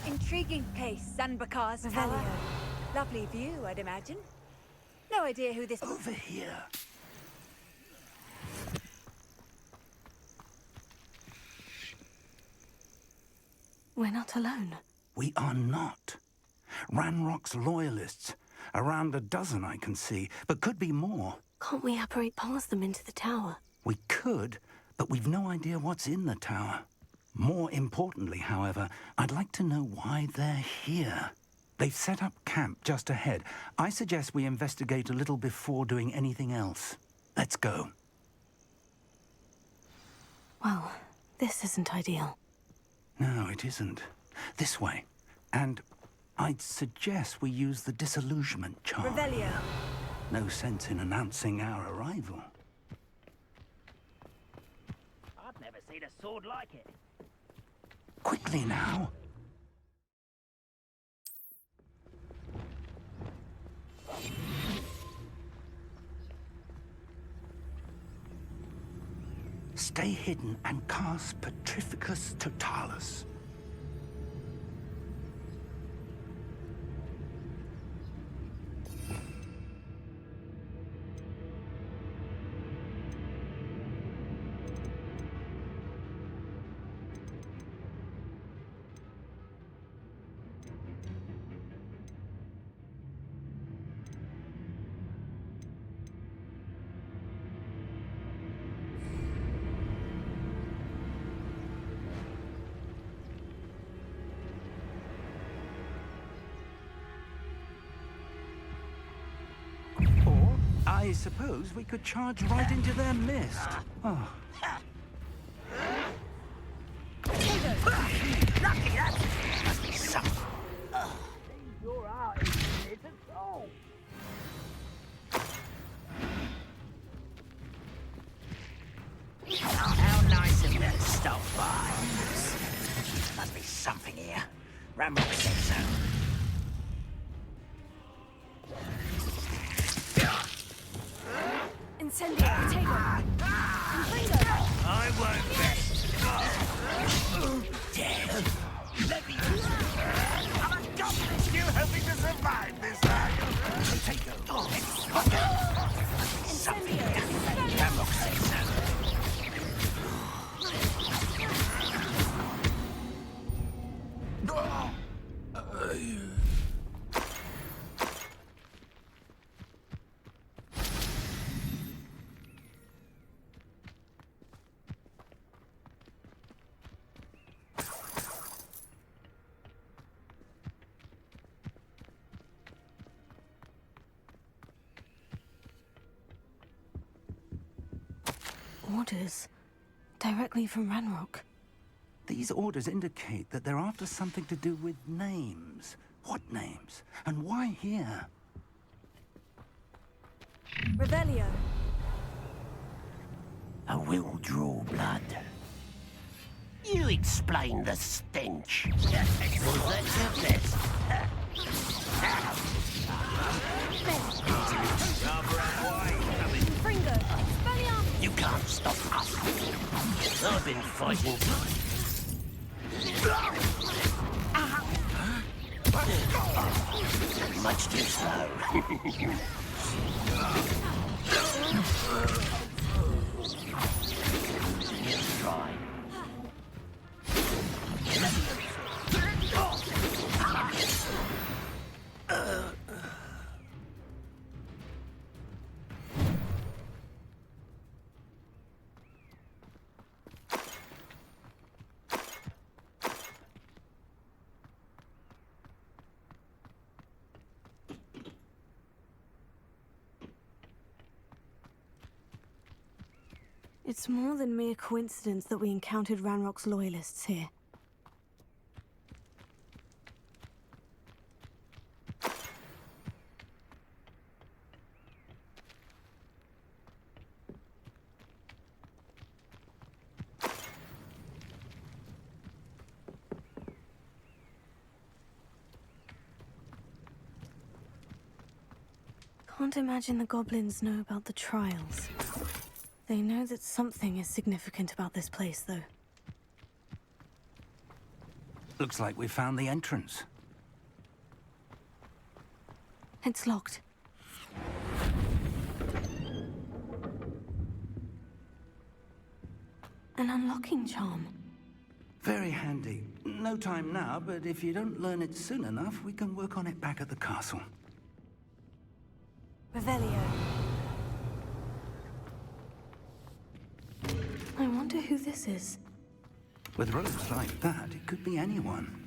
Intriguing place, Zanbakar's tower. Lovely view, I'd imagine. No idea who this... Over here. We're not alone. We are not. Ranrock's loyalists. Around a dozen I can see, but could be more. Can't we apparate past them into the tower? We could, but we've no idea what's in the tower. More importantly, however, I'd like to know why they're here. They've set up camp just ahead. I suggest we investigate a little before doing anything else. Let's go. Well, this isn't ideal. No, it isn't. This way. And I'd suggest we use the disillusionment charm. Revelio. No sense in announcing our arrival. I've never seen a sword like it. Quickly now. Stay hidden and cast Petrificus Totalis. I suppose we could charge right into their mist. Oh. Lucky that must be something. Your art isn't it at all. How nice of you to stop by. Must be something here. Ramrock said so. Incendio, potato! I won't rest. Dead. Let me... I'm a goblin. You hoping to survive this, are you? Potato. Something happened. Ramrock said so. Orders. Directly from Ranrock. These orders indicate that they're after something to do with names. What names? And why here? Revelio. I will draw blood. You explain the stench. Was that your best? Fringo. Spelliarmus. You can't stop us. I've been fighting. Much too slow. Let's try. It's more than mere coincidence that we encountered Ranrock's loyalists here. Can't imagine the goblins know about the trials. They know that something is significant about this place, though. Looks like we found the entrance. It's locked. An unlocking charm. Very handy. No time now, but if you don't learn it soon enough, we can work on it back at the castle. Revelio. I wonder who this is. With robes like that, it could be anyone.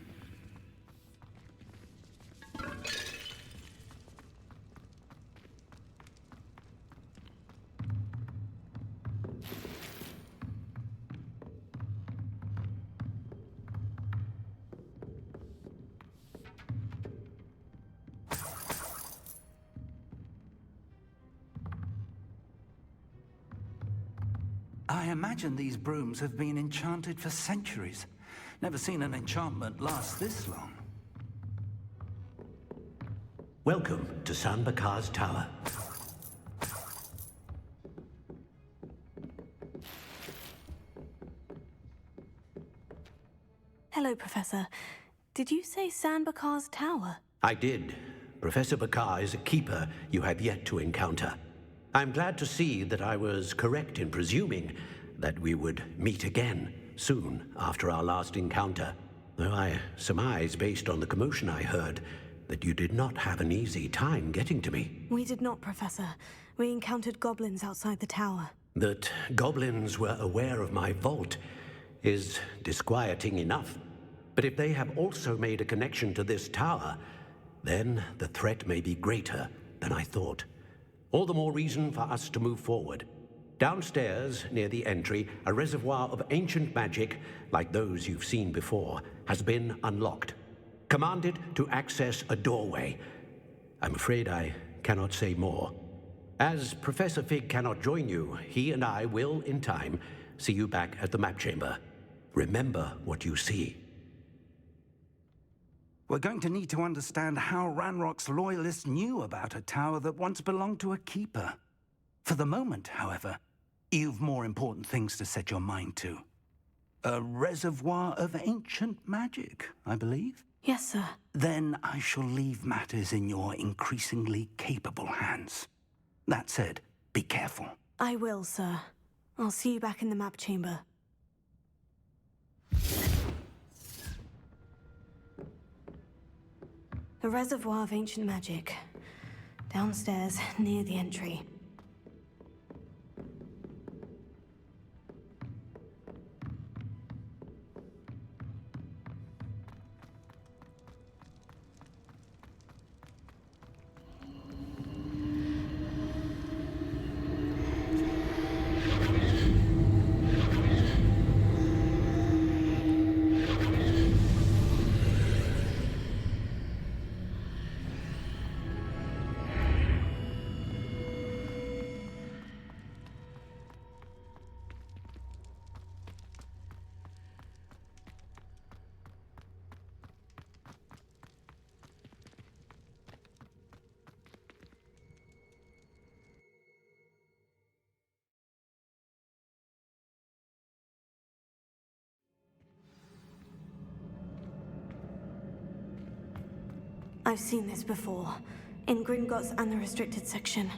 I imagine these brooms have been enchanted for centuries. Never seen an enchantment last this long. Welcome to San Bakar's Tower. Hello, Professor. Did you say San Bakar's Tower? I did. Professor Bakar is a keeper you have yet to encounter. I'm glad to see that I was correct in presuming that we would meet again soon after our last encounter. Though I surmise, based on the commotion I heard, that you did not have an easy time getting to me. We did not, Professor. We encountered goblins outside the tower. That goblins were aware of my vault is disquieting enough. But if they have also made a connection to this tower, then the threat may be greater than I thought. All the more reason for us to move forward. Downstairs, near the entry, a reservoir of ancient magic, like those you've seen before, has been unlocked. Commanded to access a doorway. I'm afraid I cannot say more. As Professor Fig cannot join you, he and I will, in time, see you back at the map chamber. Remember what you see. We're going to need to understand how Ranrock's loyalists knew about a tower that once belonged to a keeper. For the moment, however, you've more important things to set your mind to. A reservoir of ancient magic, I believe? Yes, sir. Then I shall leave matters in your increasingly capable hands. That said, be careful. I will, sir. I'll see you back in the map chamber. A reservoir of ancient magic. Downstairs, near the entry. I've seen this before, in Gringotts and the restricted section.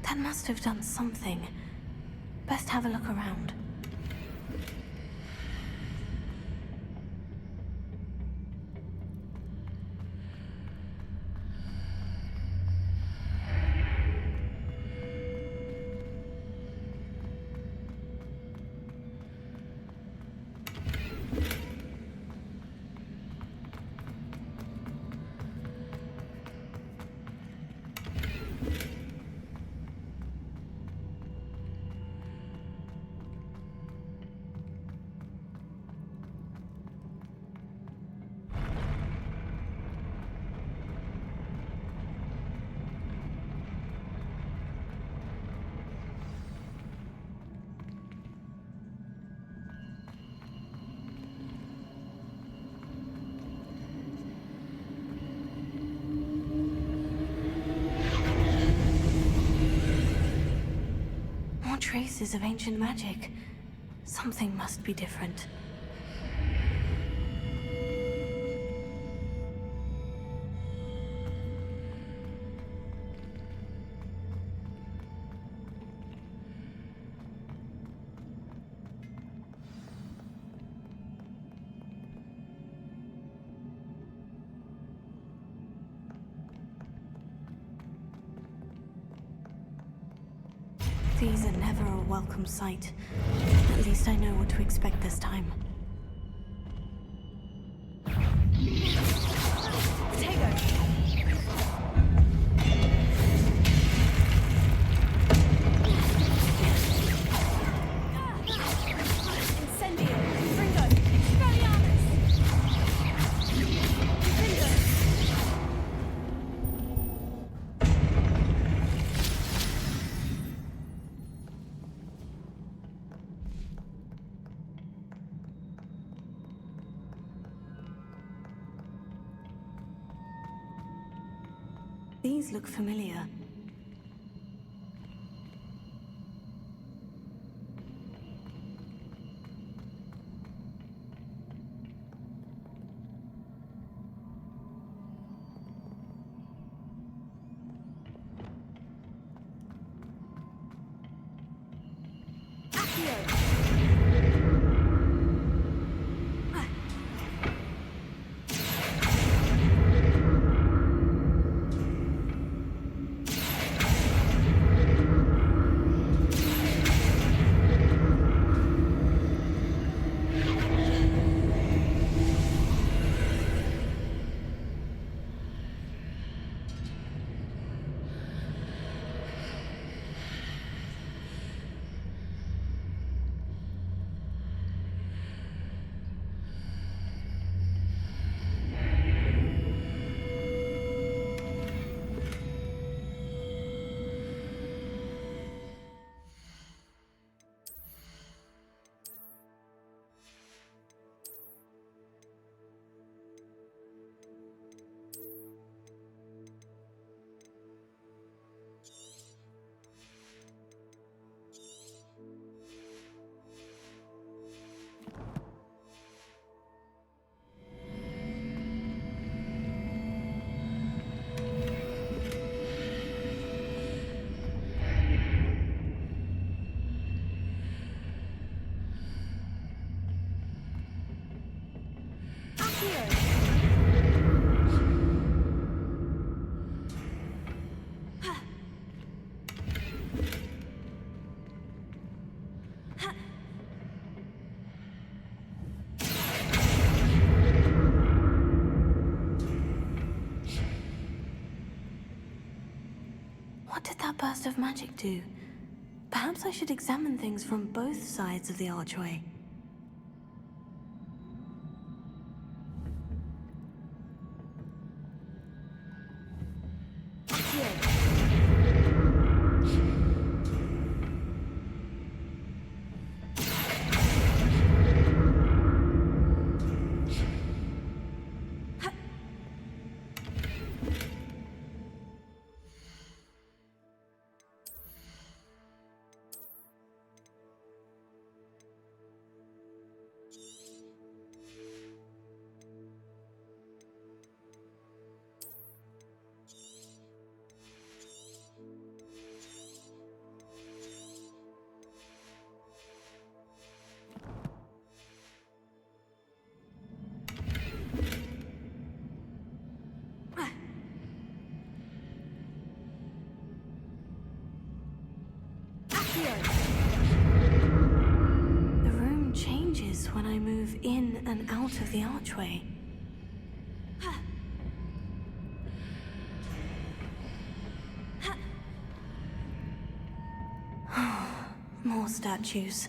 That must have done something. Best have a look around. Traces of ancient magic. Something must be different. These are never a welcome sight. At least I know what to expect this time. These look familiar. What did that burst of magic do? Perhaps I should examine things from both sides of the archway. The room changes when I move in and out of the archway. More statues.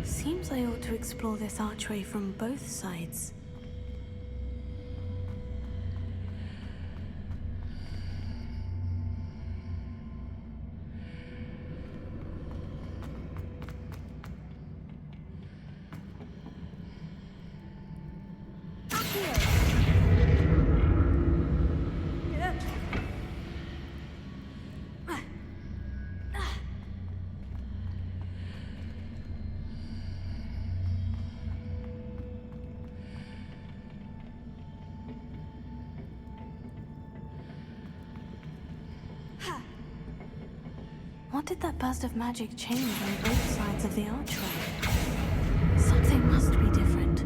Seems I ought to explore this archway from both sides. What did that burst of magic change on both sides of the archway? Something must be different.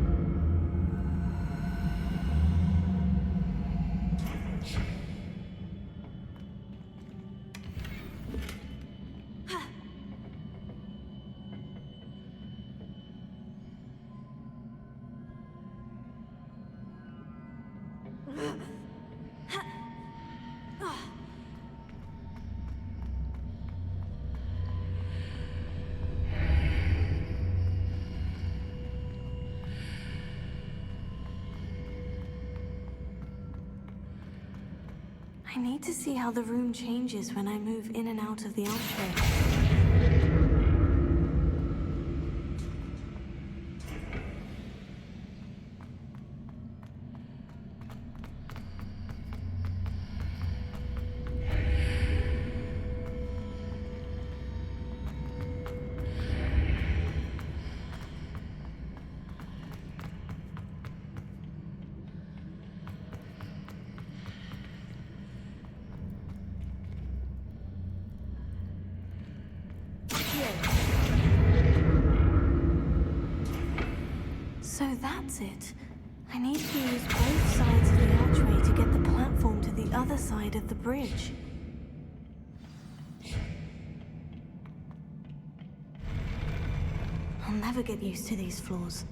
I need to see how the room changes when I move in and out of the archway. That's it. I need to use both sides of the archway to get the platform to the other side of the bridge. I'll never get used to these floors.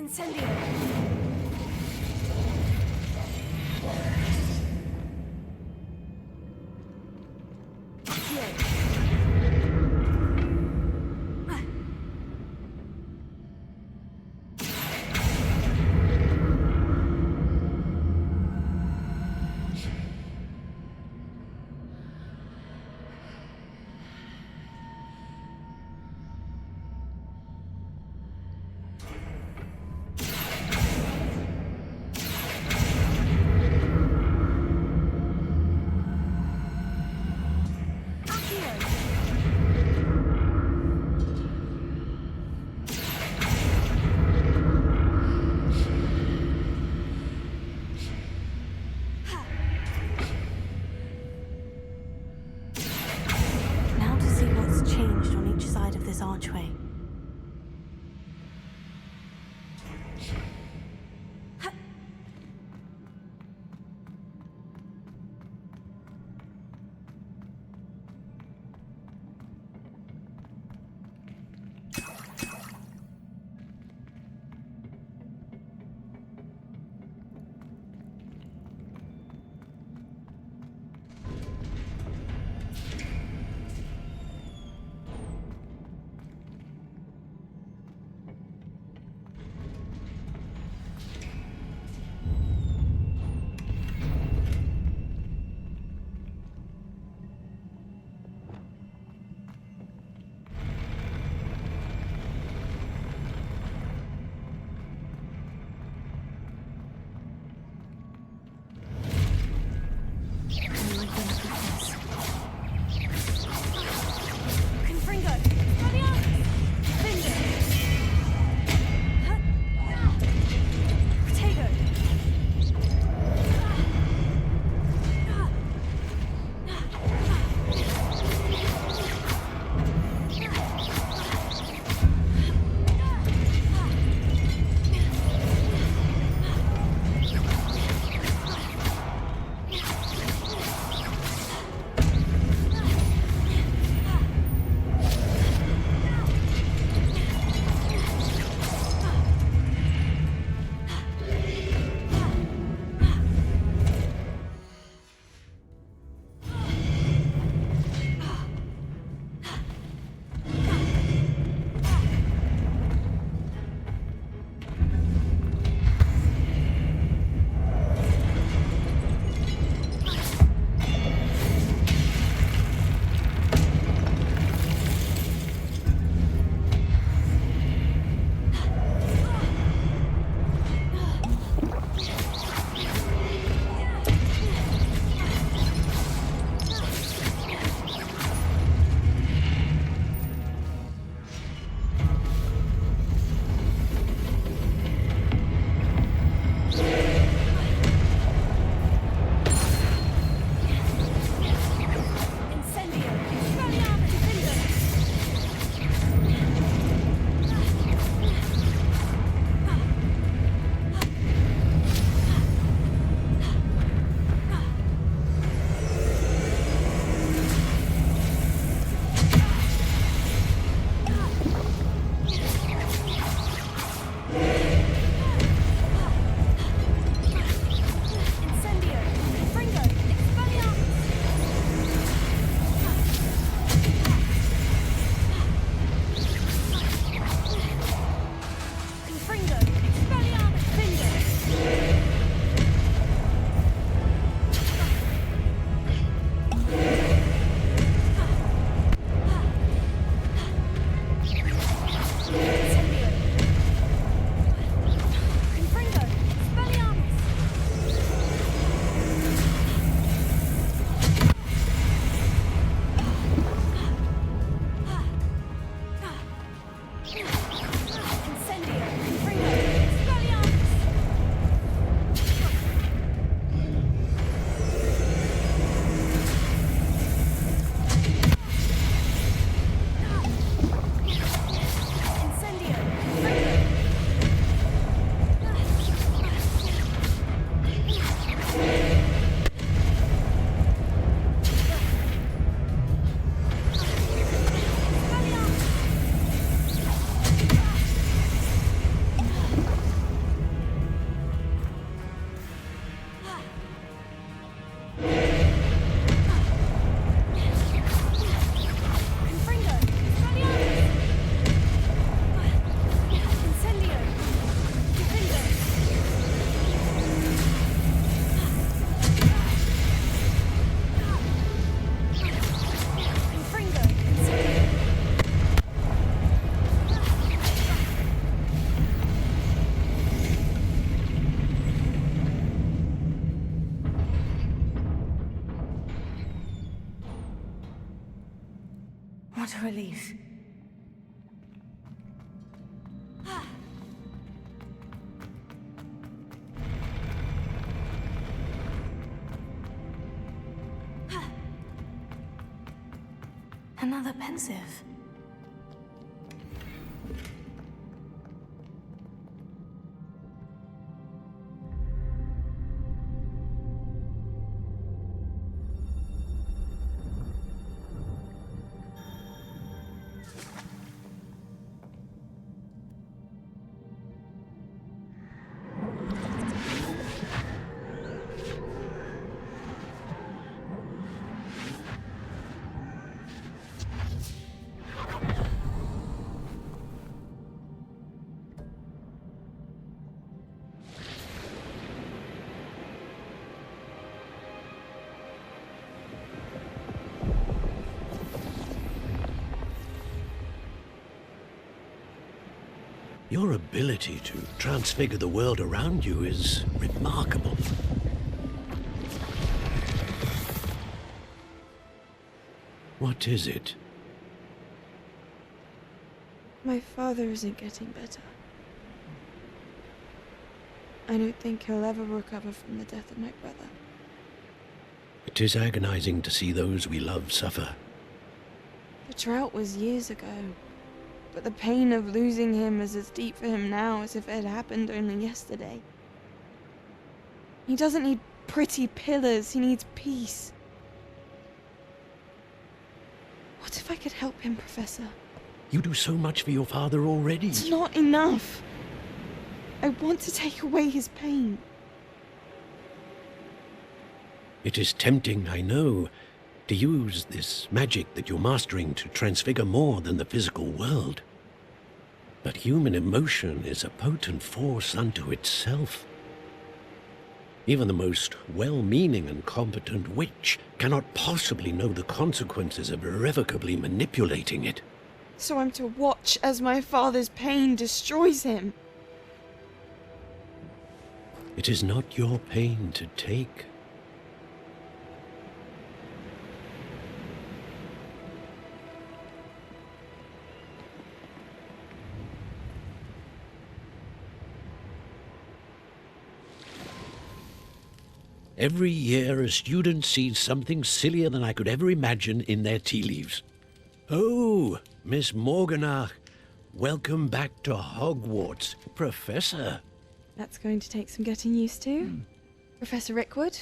Incendio! What a relief. Another pensive. Your ability to transfigure the world around you is remarkable. What is it? My father isn't getting better. I don't think he'll ever recover from the death of my brother. It is agonizing to see those we love suffer. The drought was years ago, but the pain of losing him is as deep for him now as if it had happened only yesterday. He doesn't need pretty pillars, he needs peace. What if I could help him, Professor? You do so much for your father already. It's not enough. I want to take away his pain. It is tempting, I know, to use this magic that you're mastering to transfigure more than the physical world. But human emotion is a potent force unto itself. Even the most well-meaning and competent witch cannot possibly know the consequences of irrevocably manipulating it. So I'm to watch as my father's pain destroys him. It is not your pain to take. Every year, a student sees something sillier than I could ever imagine in their tea leaves. Oh, Miss Morganach, welcome back to Hogwarts, Professor. That's going to take some getting used to. Professor Rickwood?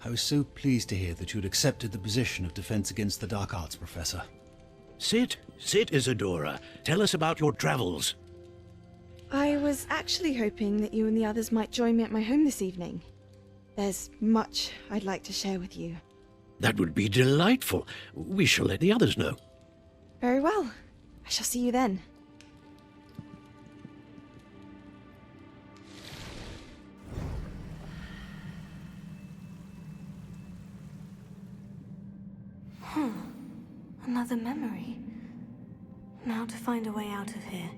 I was so pleased to hear that you'd accepted the position of Defense Against the Dark Arts, Professor. Sit, Isadora. Tell us about your travels. I was actually hoping that you and the others might join me at my home this evening. There's much I'd like to share with you. That would be delightful. We shall let the others know. Very well. I shall see you then. Another memory. Now to find a way out of here.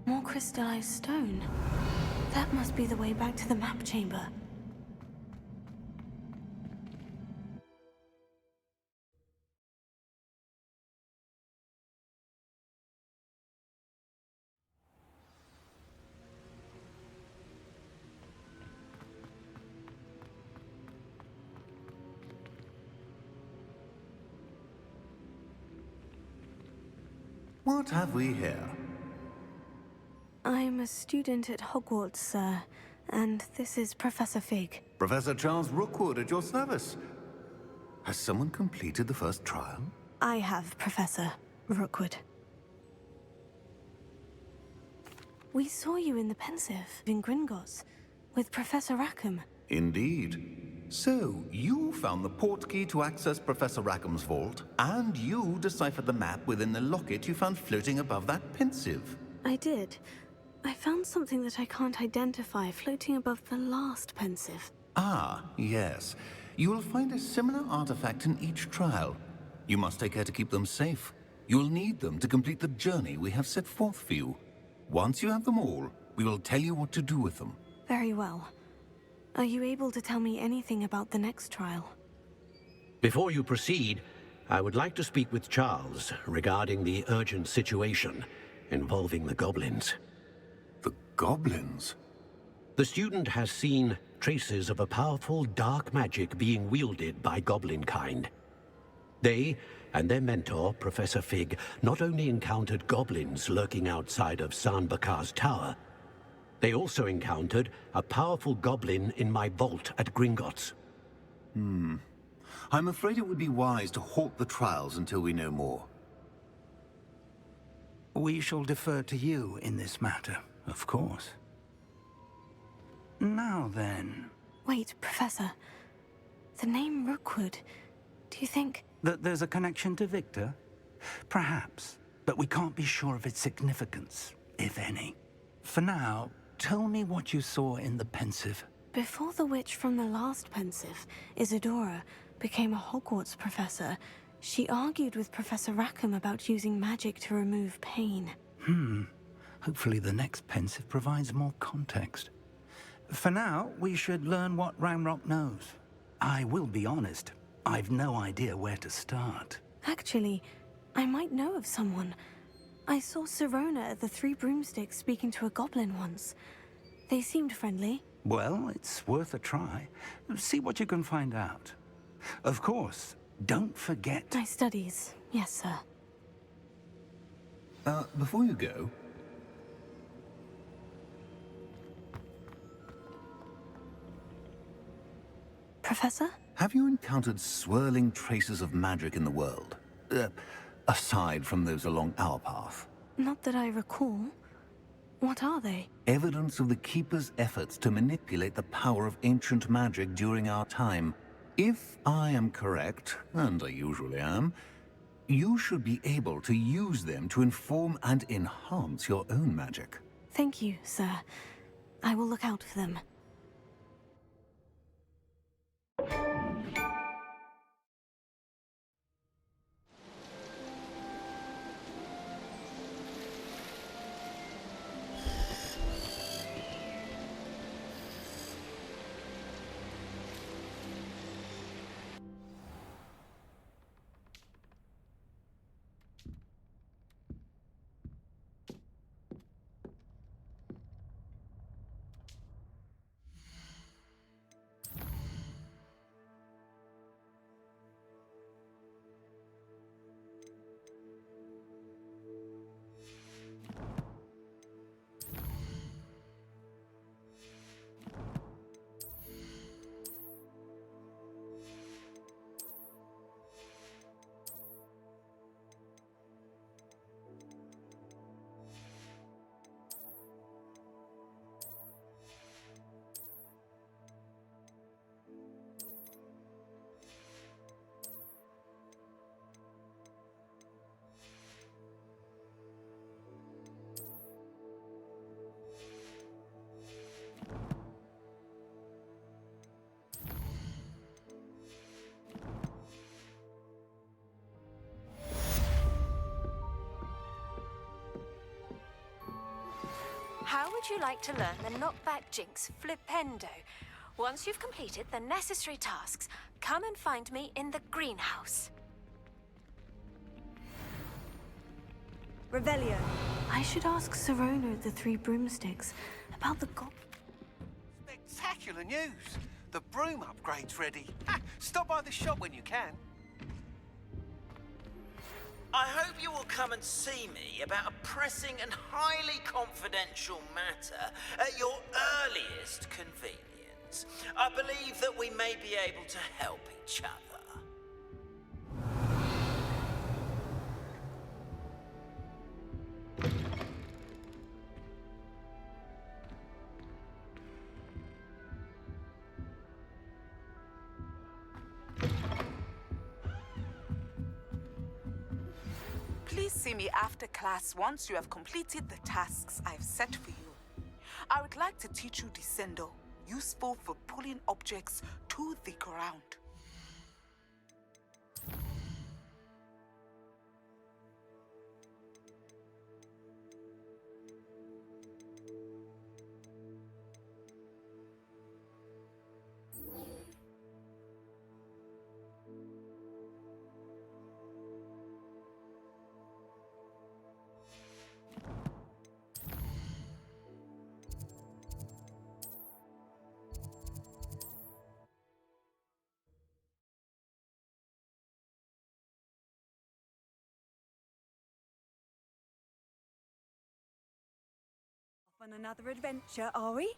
More crystallized stone. That must be the way back to the map chamber. What have we here? I'm a student at Hogwarts, sir, and this is Professor Fig. Professor Charles Rookwood at your service. Has someone completed the first trial? I have, Professor Rookwood. We saw you in the pensive in Gringotts with Professor Rackham. Indeed. So, you found the portkey to access Professor Rackham's vault, and you deciphered the map within the locket you found floating above that pensive. I did. I found something that I can't identify floating above the last pensive. Ah, yes. You will find a similar artifact in each trial. You must take care to keep them safe. You will need them to complete the journey we have set forth for you. Once you have them all, we will tell you what to do with them. Very well. Are you able to tell me anything about the next trial? Before you proceed, I would like to speak with Charles regarding the urgent situation involving the goblins. The goblins? The student has seen traces of a powerful dark magic being wielded by goblin kind. They and their mentor, Profesor Fig, not only encountered goblins lurking outside of Sanbakar's tower, they also encountered a powerful goblin in my vault at Gringotts. I'm afraid it would be wise to halt the trials until we know more. We shall defer to you in this matter, of course. Now then... Wait, Professor. The name Rookwood. Do you think... That there's a connection to Victor? Perhaps, but we can't be sure of its significance, if any. For now, tell me what you saw in the pensive. Before the witch from the last pensive, Isadora, became a Hogwarts professor, she argued with Professor Rackham about using magic to remove pain. Hopefully the next pensive provides more context. For now, we should learn what Ranrock knows. I will be honest, I've no idea where to start. Actually, I might know of someone. I saw Sirona at the Three Broomsticks speaking to a goblin once. They seemed friendly. Well, it's worth a try. See what you can find out. Of course, don't forget... My studies, yes, sir. Before you go... Professor? Have you encountered swirling traces of magic in the world? Aside from those along our path? Not that I recall. What are they? Evidence of the Keeper's efforts to manipulate the power of ancient magic during our time. If I am correct, and I usually am, you should be able to use them to inform and enhance your own magic. Thank you, sir. I will look out for them. How would you like to learn the knockback jinx flipendo? Once you've completed the necessary tasks, come and find me in the greenhouse. Revelio. I should ask Sirona at the Three Broomsticks about the Spectacular news! The broom upgrade's ready. Ha! Stop by the shop when you can. I hope you will come and see me about a pressing and highly confidential matter at your earliest convenience. I believe that we may be able to help each other. Please see me after class once you have completed the tasks I've set for you. I would like to teach you Descendo, useful for pulling objects to the ground. On another adventure, are we?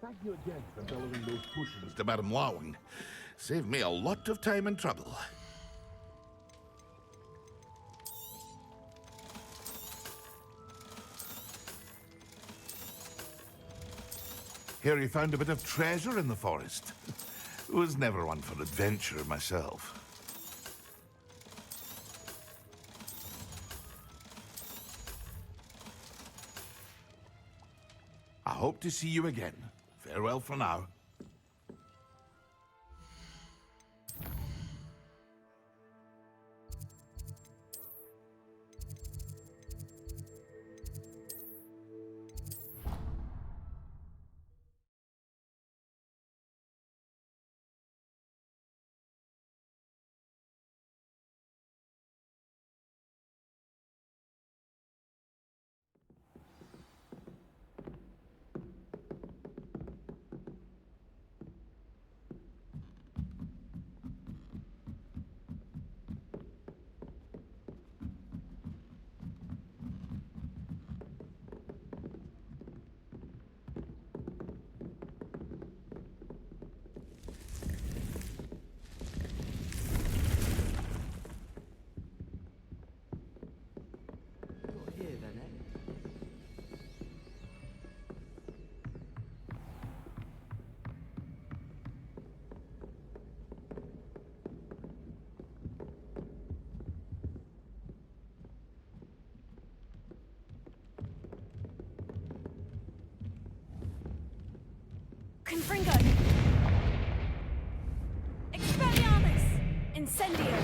Thank you again for delivering those potions to Madame Lawing. Saved me a lot of time and trouble. Hear you found a bit of treasure in the forest. Was never one for adventure myself. I hope to see you again. Farewell for now. Confringo! Expelliarmus! Incendio!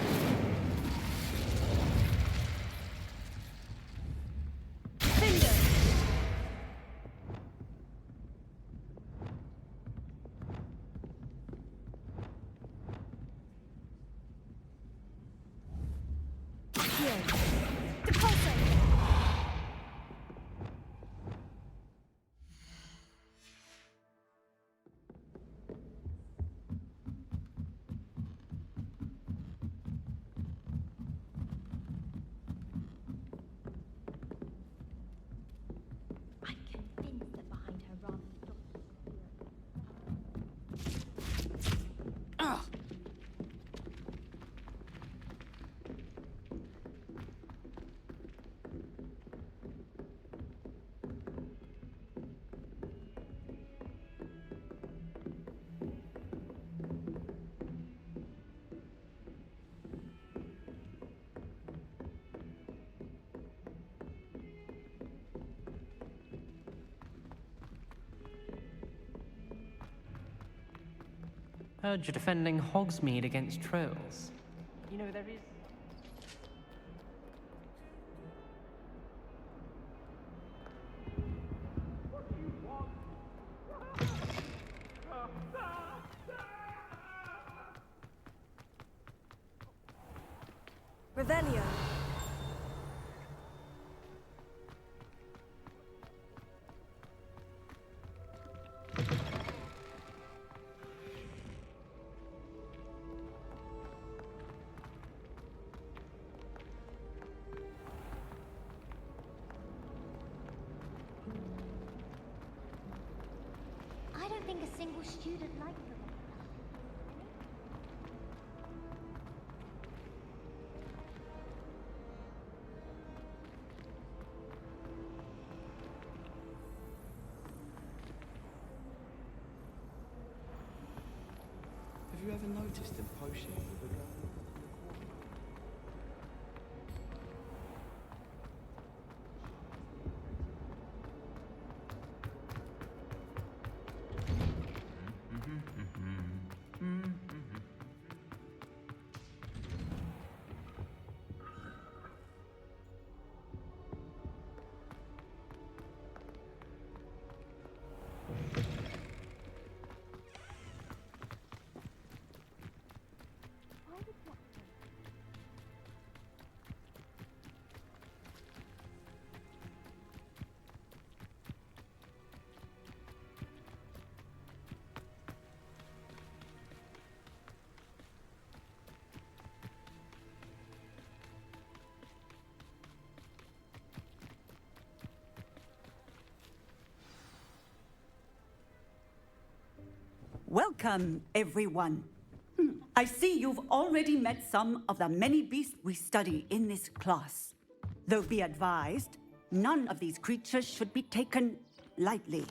Finger! Here! Depulso! Heard you're defending Hogsmeade against trolls. You know, there is... Revelio. I don't think a single student liked them. Have you ever noticed him potion with a gun? Welcome, everyone. I see you've already met some of the many beasts we study in this class. Though be advised, none of these creatures should be taken lightly.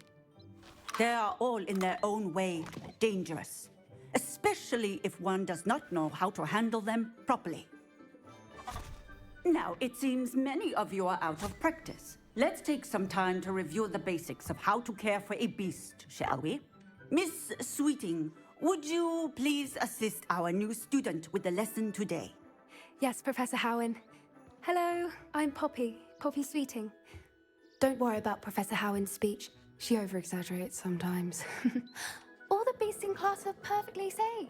They are all in their own way dangerous, especially if one does not know how to handle them properly. Now, it seems many of you are out of practice. Let's take some time to review the basics of how to care for a beast, shall we? Miss Sweeting, would you please assist our new student with the lesson today? Yes, Professor Howen. Hello, I'm Poppy Sweeting. Don't worry about Professor Howen's speech. She over-exaggerates sometimes. All the beasts in class are perfectly safe.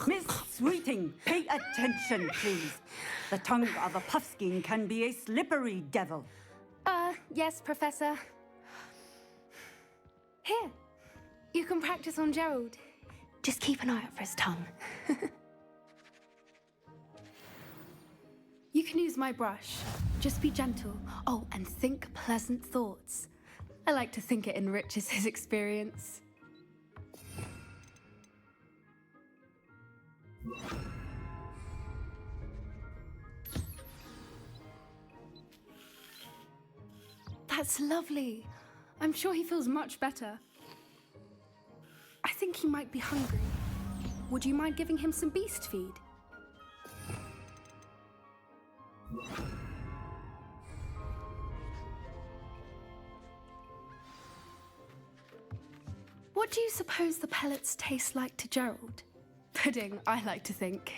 Miss Sweeting, pay attention, please. The tongue of a puffskein can be a slippery devil. Yes, Professor. Here, you can practice on Gerald. Just keep an eye out for his tongue. You can use my brush. Just be gentle. Oh, and think pleasant thoughts. I like to think it enriches his experience. That's lovely. I'm sure he feels much better. I think he might be hungry. Would you mind giving him some beast feed? What do you suppose the pellets taste like to Gerald? Pudding, I like to think.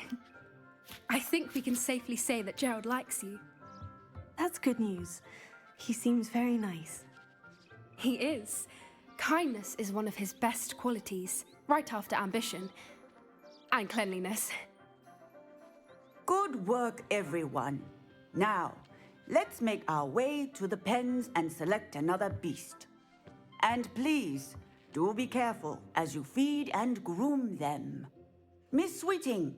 I think we can safely say that Gerald likes you. That's good news. He seems very nice. He is. Kindness is one of his best qualities, right after ambition and cleanliness. Good work, everyone. Now, let's make our way to the pens and select another beast. And please, do be careful as you feed and groom them. Miss Sweeting,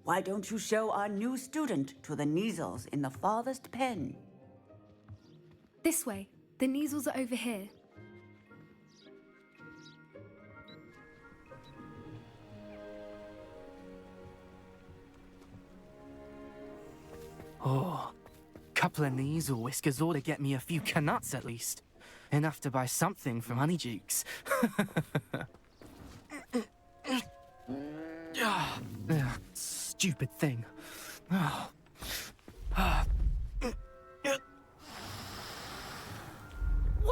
why don't you show our new student to the Neasels in the farthest pen? This way. The Neasels are over here. Oh, couple of Neasel whiskers ought to get me a few canuts at least. Enough to buy something from Honeydukes. Stupid thing. What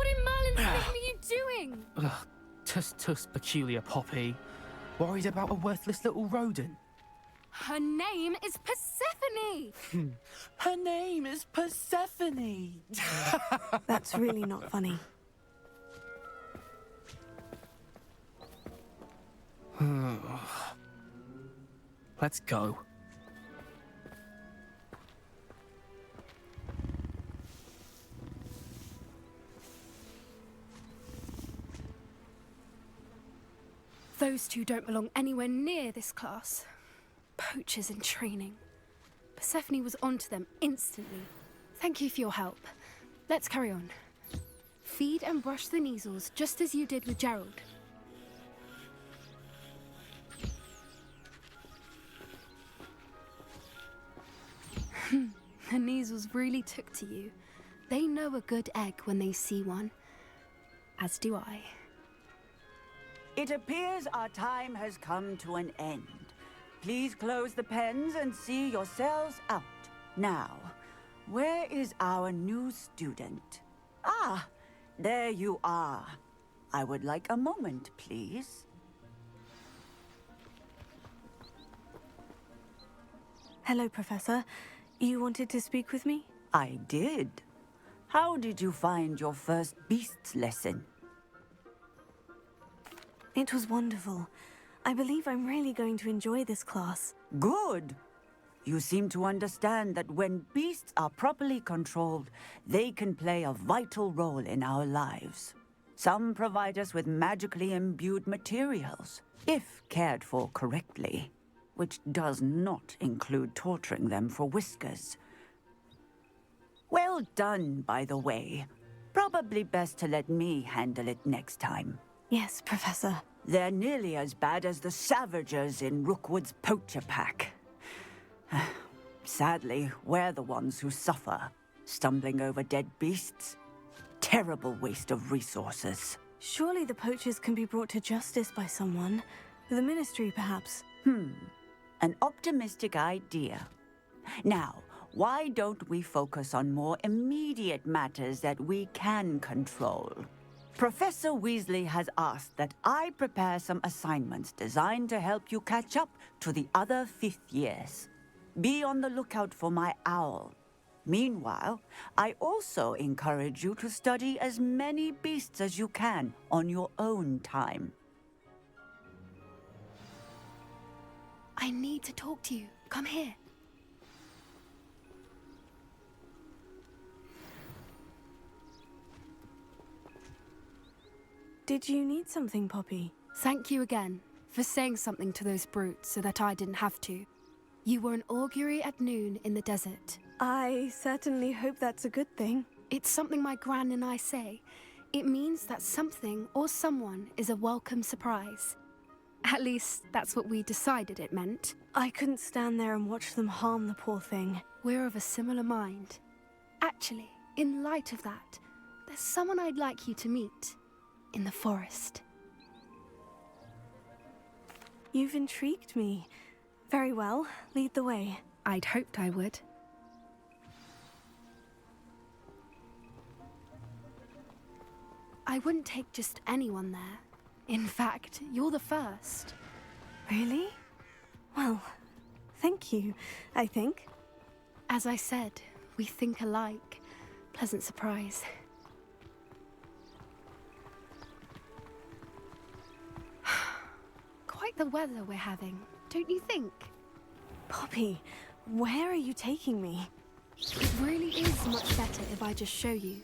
in Merlin's name are you doing? Tuss, peculiar Poppy. Worried about a worthless little rodent. Her name is Persephone! Her name is Persephone! That's really not funny. Let's go. Those two don't belong anywhere near this class. Poachers in training. Persephone was onto them instantly. Thank you for your help. Let's carry on. Feed and brush the Neasels just as you did with Gerald. The Neasels really took to you. They know a good egg when they see one. As do I. It appears our time has come to an end. Please close the pens and see yourselves out. Now, where is our new student? Ah, there you are. I would like a moment, please. Hello, Professor. You wanted to speak with me? I did. How did you find your first beasts lesson? It was wonderful. I believe I'm really going to enjoy this class. Good. You seem to understand that when beasts are properly controlled, they can play a vital role in our lives. Some provide us with magically imbued materials, if cared for correctly, which does not include torturing them for whiskers. Well done, by the way. Probably best to let me handle it next time. Yes, Professor. They're nearly as bad as the Savagers in Rookwood's poacher pack. Sadly, we're the ones who suffer, stumbling over dead beasts. Terrible waste of resources. Surely the poachers can be brought to justice by someone. The Ministry, perhaps. An optimistic idea. Now, why don't we focus on more immediate matters that we can control? Professor Weasley has asked that I prepare some assignments designed to help you catch up to the other fifth years. Be on the lookout for my owl. Meanwhile, I also encourage you to study as many beasts as you can on your own time. I need to talk to you. Come here. Did you need something, Poppy? Thank you again for saying something to those brutes so that I didn't have to. You were an augury at noon in the desert. I certainly hope that's a good thing. It's something my gran and I say. It means that something or someone is a welcome surprise. At least, that's what we decided it meant. I couldn't stand there and watch them harm the poor thing. We're of a similar mind. Actually, in light of that, there's someone I'd like you to meet. In the forest. You've intrigued me. Very well, lead the way. I'd hoped I would. I wouldn't take just anyone there. In fact, you're the first. Really? Well, thank you, I think. As I said, we think alike. Pleasant surprise. Quite the weather we're having, don't you think? Poppy, where are you taking me? It really is much better if I just show you.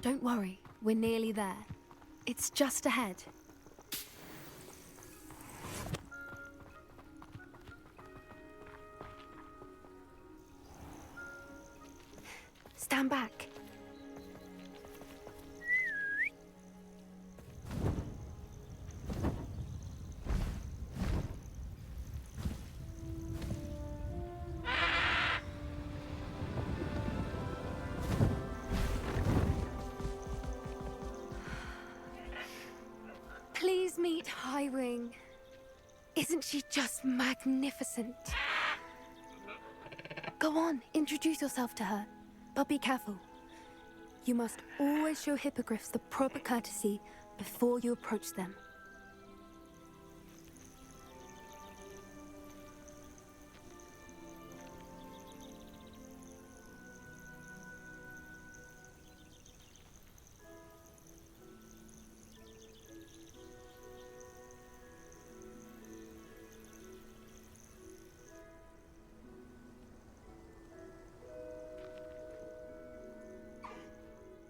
Don't worry, we're nearly there. It's just ahead. Stand back. Please meet Highwing. Isn't she just magnificent? Go on, introduce yourself to her. But be careful. You must always show hippogriffs the proper courtesy before you approach them.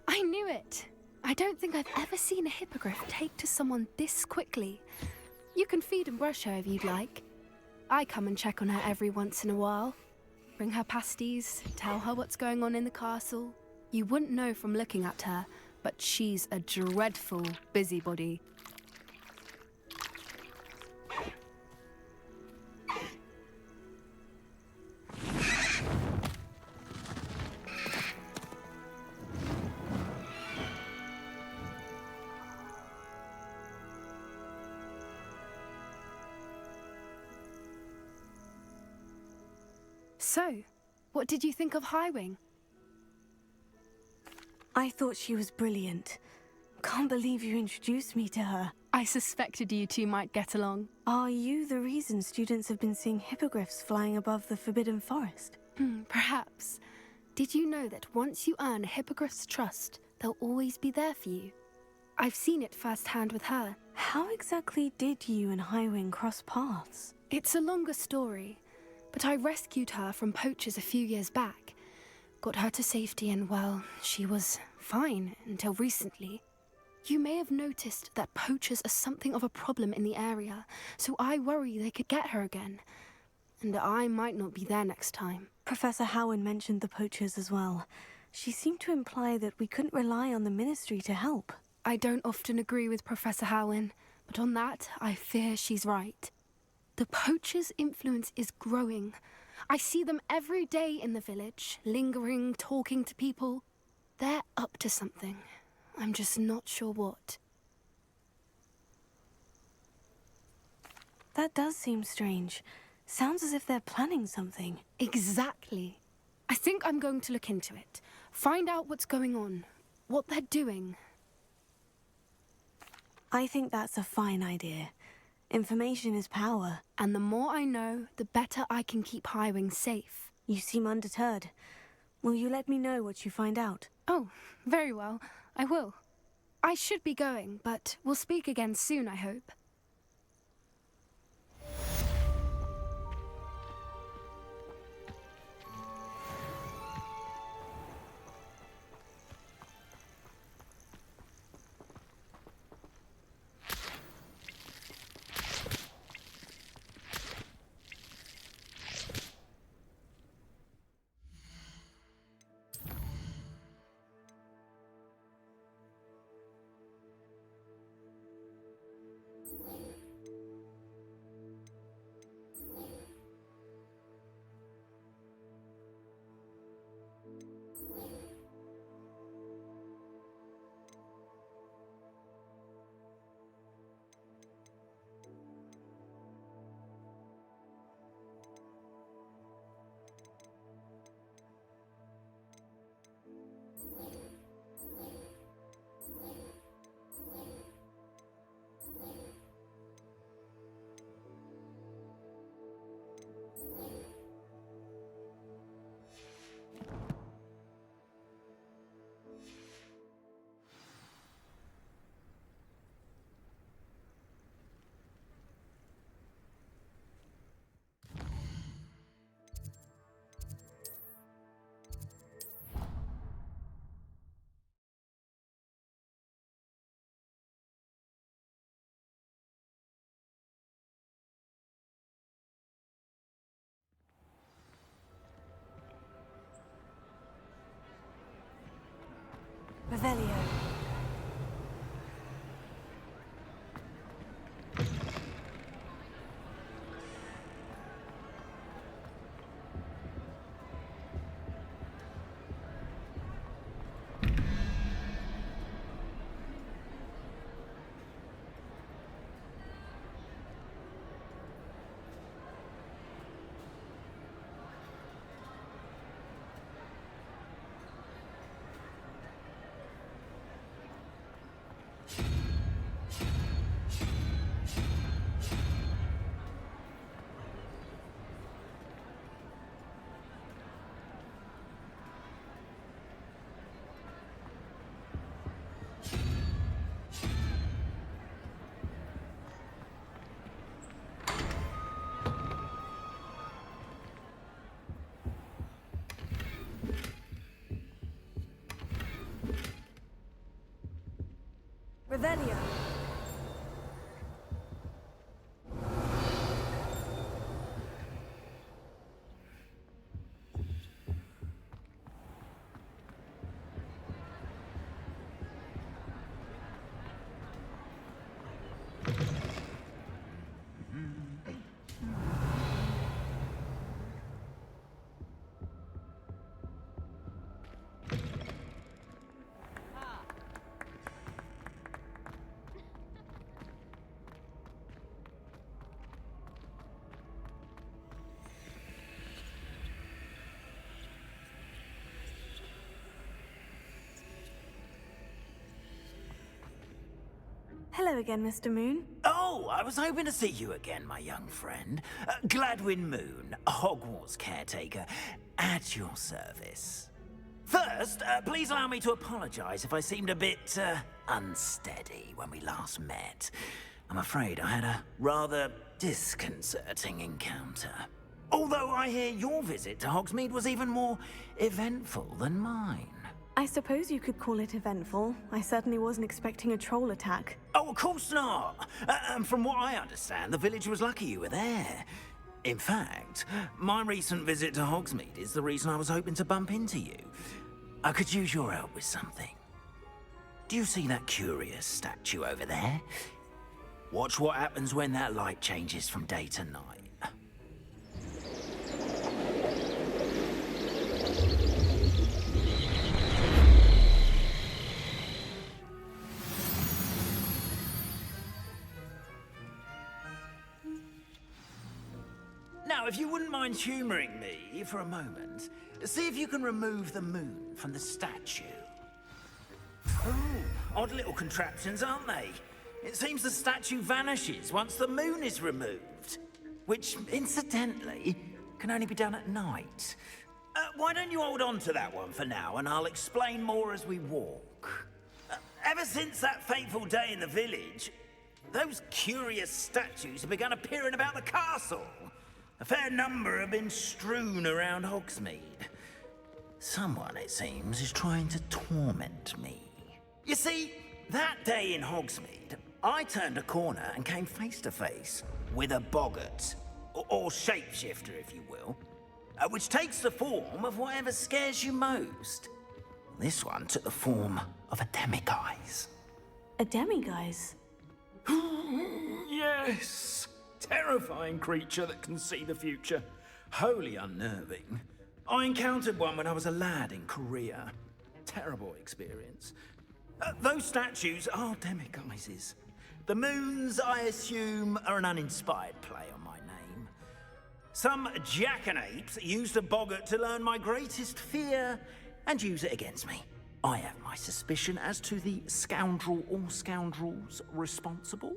I knew it! I don't think I've ever seen a hippogriff take to someone this quickly. You can feed and brush her if you'd like. I come and check on her every once in a while. Bring her pasties, tell her what's going on in the castle. You wouldn't know from looking at her, but she's a dreadful busybody. So, what did you think of Highwing? I thought she was brilliant. Can't believe you introduced me to her. I suspected you two might get along. Are you the reason students have been seeing hippogriffs flying above the Forbidden Forest? Perhaps. Did you know that once you earn a hippogriff's trust, they'll always be there for you? I've seen it firsthand with her. How exactly did you and Highwing cross paths? It's a longer story. But I rescued her from poachers a few years back. Got her to safety and, well, she was fine until recently. You may have noticed that poachers are something of a problem in the area, so I worry they could get her again. And I might not be there next time. Professor Howard mentioned the poachers as well. She seemed to imply that we couldn't rely on the Ministry to help. I don't often agree with Professor Howin, but on that, I fear she's right. The poachers' influence is growing. I see them every day in the village, lingering, talking to people. They're up to something. I'm just not sure what. That does seem strange. Sounds as if they're planning something. Exactly. I think I'm going to look into it. Find out what's going on, what they're doing. I think that's a fine idea. Information is power. And the more I know, the better I can keep Highwing safe. You seem undeterred. Will you let me know what you find out? Oh, very well. I will. I should be going, but we'll speak again soon, I hope. Revelio. Revelio. Hello again, Mr. Moon. Oh, I was hoping to see you again, my young friend. Gladwin Moon, Hogwarts caretaker, at your service. First, please allow me to apologize if I seemed a bit unsteady when we last met. I'm afraid I had a rather disconcerting encounter. Although I hear your visit to Hogsmeade was even more eventful than mine. I suppose you could call it eventful. I certainly wasn't expecting a troll attack. Oh, of course not. And from what I understand, the village was lucky you were there. In fact, my recent visit to Hogsmeade is the reason I was hoping to bump into you. I could use your help with something. Do you see that curious statue over there? Watch what happens when that light changes from day to night. Now, if you wouldn't mind humouring me for a moment, see if you can remove the moon from the statue. Ooh, odd little contraptions, aren't they? It seems the statue vanishes once the moon is removed, which, incidentally, can only be done at night. Why don't you hold on to that one for now, and I'll explain more as we walk. Ever since that fateful day in the village, those curious statues have begun appearing about the castle. A fair number have been strewn around Hogsmeade. Someone, it seems, is trying to torment me. You see, that day in Hogsmeade, I turned a corner and came face to face with a boggart, or shapeshifter, if you will, which takes the form of whatever scares you most. This one took the form of a demiguise. A demiguise? Yes! Terrifying creature that can see the future. Wholly unnerving. I encountered one when I was a lad in Korea. Terrible experience. Those statues are demiguises. The moons, I assume, are an uninspired play on my name. Some jackanapes used a boggart to learn my greatest fear and use it against me. I have my suspicion as to the scoundrel or scoundrels responsible.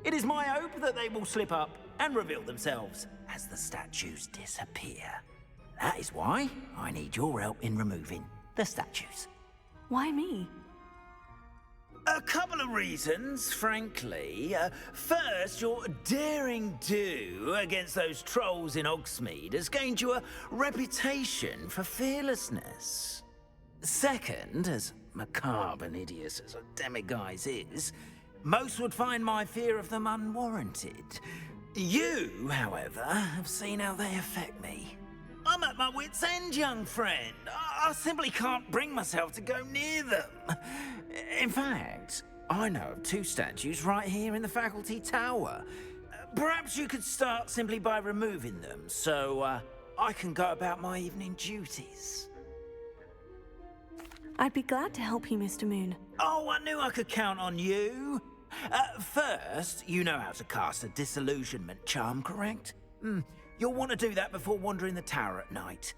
It is my hope that they will slip up and reveal themselves as the statues disappear. That is why I need your help in removing the statues. Why me? A couple of reasons, frankly. First, your daring do against those trolls in Hogsmeade has gained you a reputation for fearlessness. Second, as macabre and hideous as a demiguise is, most would find my fear of them unwarranted. You, however, have seen how they affect me. I'm at my wit's end, young friend. I simply can't bring myself to go near them. In fact, I know of two statues right here in the faculty tower. Perhaps you could start simply by removing them, so I can go about my evening duties. I'd be glad to help you, Mr. Moon. Oh, I knew I could count on you. First, you know how to cast a disillusionment charm, correct? You'll want to do that before wandering the tower at night.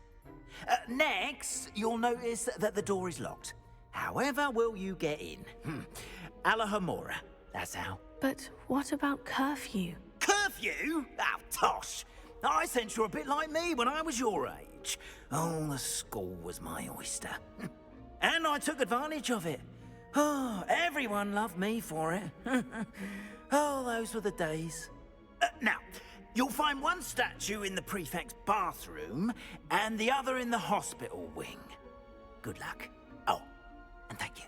Next, you'll notice that the door is locked. However will you get in? Alahomora, that's how. But what about curfew? Curfew? Oh, tosh. I sense you're a bit like me when I was your age. Oh, the school was my oyster. And I took advantage of it. Oh, everyone loved me for it. Oh, those were the days. Now, you'll find one statue in the prefect's bathroom and the other in the hospital wing. Good luck. Oh, and thank you.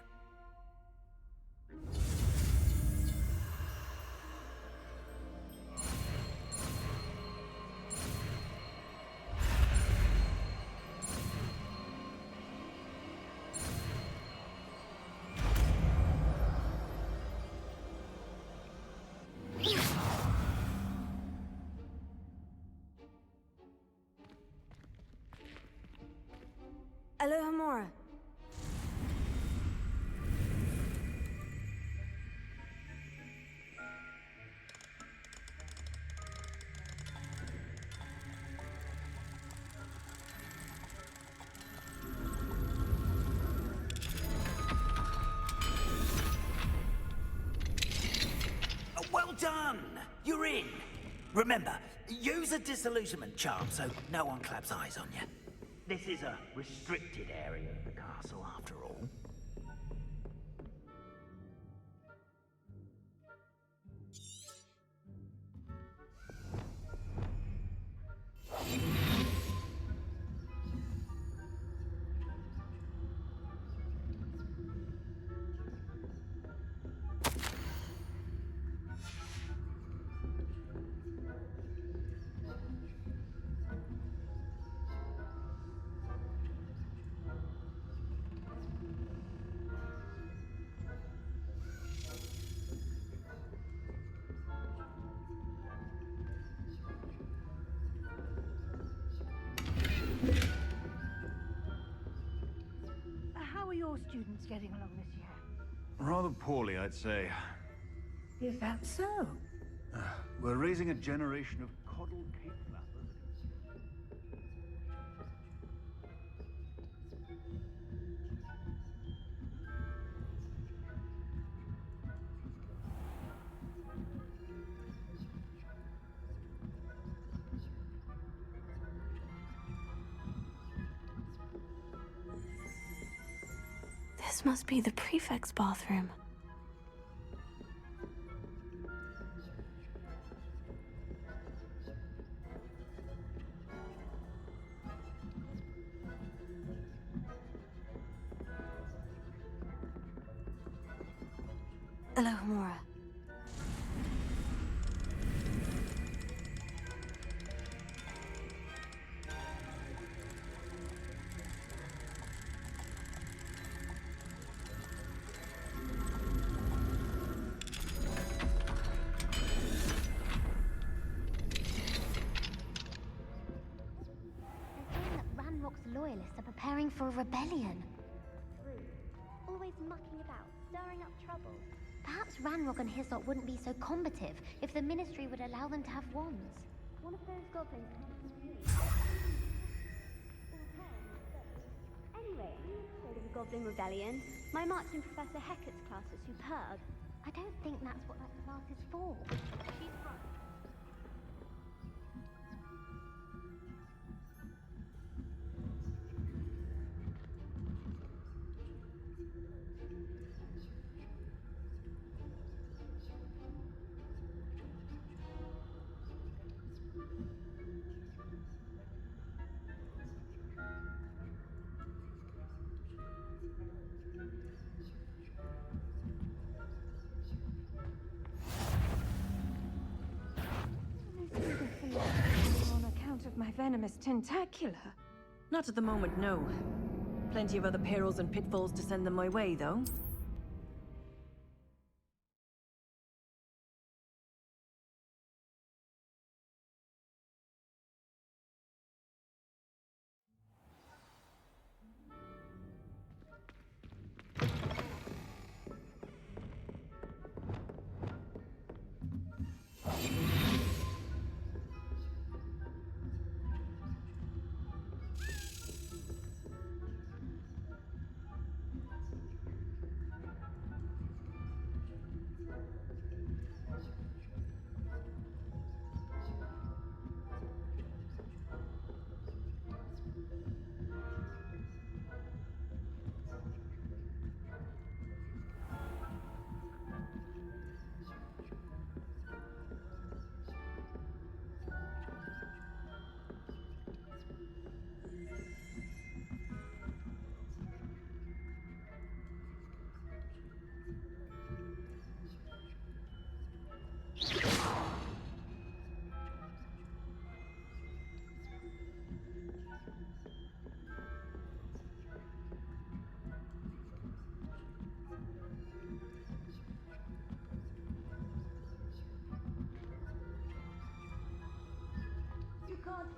Alohomora. Well done! You're in. Remember, use a disillusionment charm so no one claps eyes on you. This is a restricted area of the castle, after all. students getting along this year? Rather poorly, I'd say. Is that so? We're raising a generation of coddled cape flappers. This must be the prefect's bathroom. Alohomora. Loyalists are preparing for a rebellion. Always mucking about, stirring up trouble. Perhaps Ranrock and his lot wouldn't be so combative if the Ministry would allow them to have wands. One of those goblins. Anyway, heard of a Goblin rebellion? My marked in Professor Hecat's class is superb. I don't think that's what that class is for. She's right. My venomous tentacular. Not at the moment, no. Plenty of other perils and pitfalls to send them my way, though.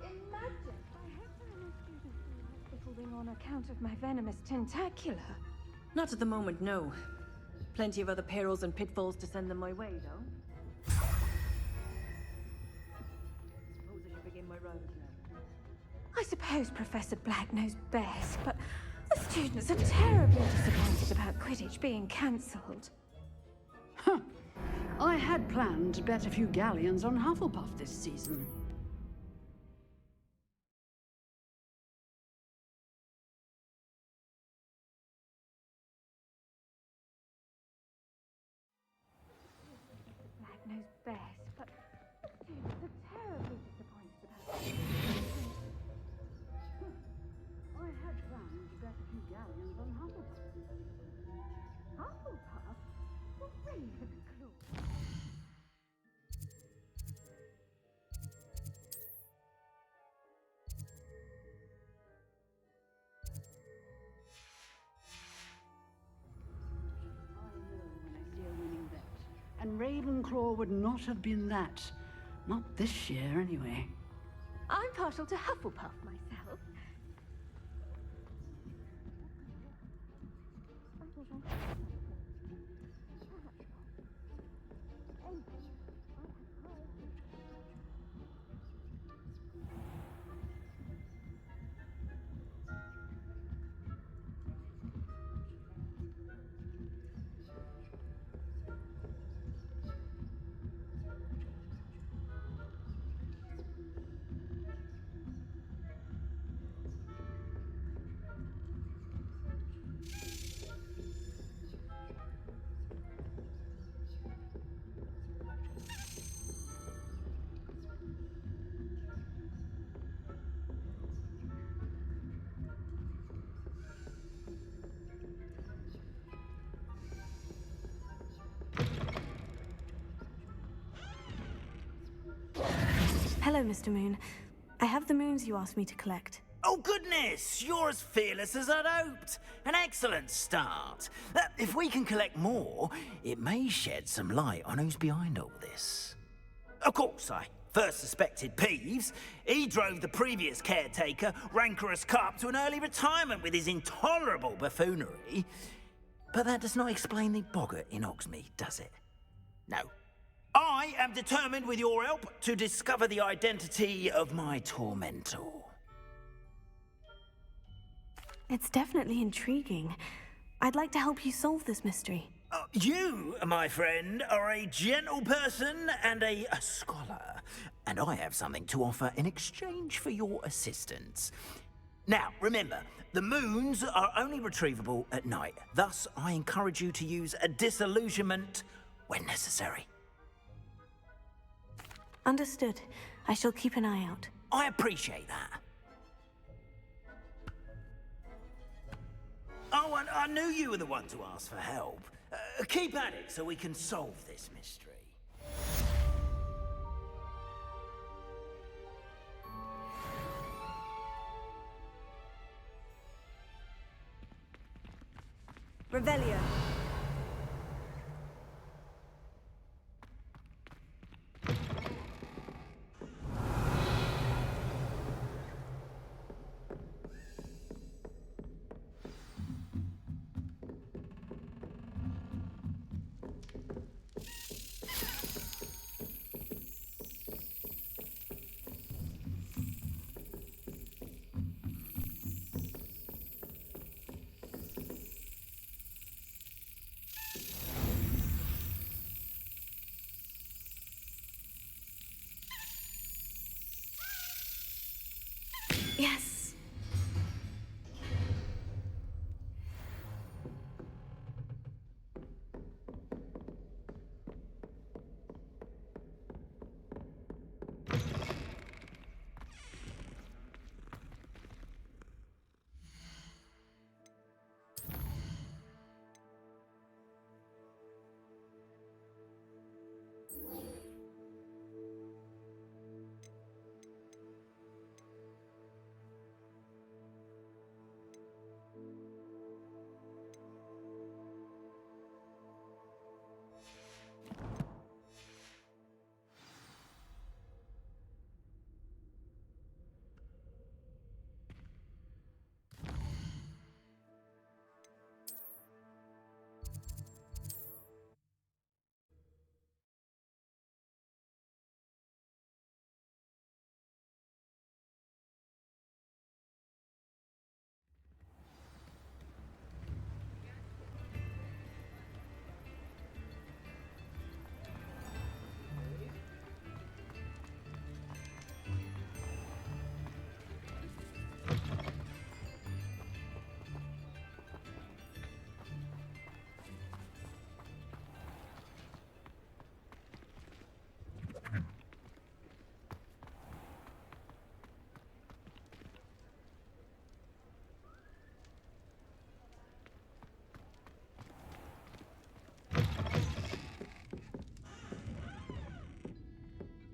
Imagine! I hope there are no students in the hospital wing on account of my venomous tentacular. Not at the moment, no. Plenty of other perils and pitfalls to send them my way, though. Suppose I should begin my rounds now. I suppose Professor Black knows best, but the students are terribly disappointed about Quidditch being cancelled. Huh. I had planned to bet a few galleons on Hufflepuff this season. Knows best, but the students are terribly disappointed about it. I had planned to bet a few galleons on Hufflepuff. Hufflepuff? The Ravenclaw. And Ravenclaw would not have been that. Not this year, anyway. I'm partial to Hufflepuff myself. Hello, Mr. Moon. I have the moons you asked me to collect. Oh, goodness! You're as fearless as I'd hoped. An excellent start. If we can collect more, it may shed some light on who's behind all this. Of course, I first suspected Peeves. He drove the previous caretaker, Rancorous Carp, to an early retirement with his intolerable buffoonery. But that does not explain the boggart in Hogsmeade, does it? No. I am determined, with your help, to discover the identity of my tormentor. It's definitely intriguing. I'd like to help you solve this mystery. You, my friend, are a gentle person and a scholar, and I have something to offer in exchange for your assistance. Now, remember, the moons are only retrievable at night. Thus, I encourage you to use a disillusionment when necessary. Understood. I shall keep an eye out. I appreciate that. Oh, and I knew you were the one to ask for help. Keep at it so we can solve this mystery. Revelio. Yes.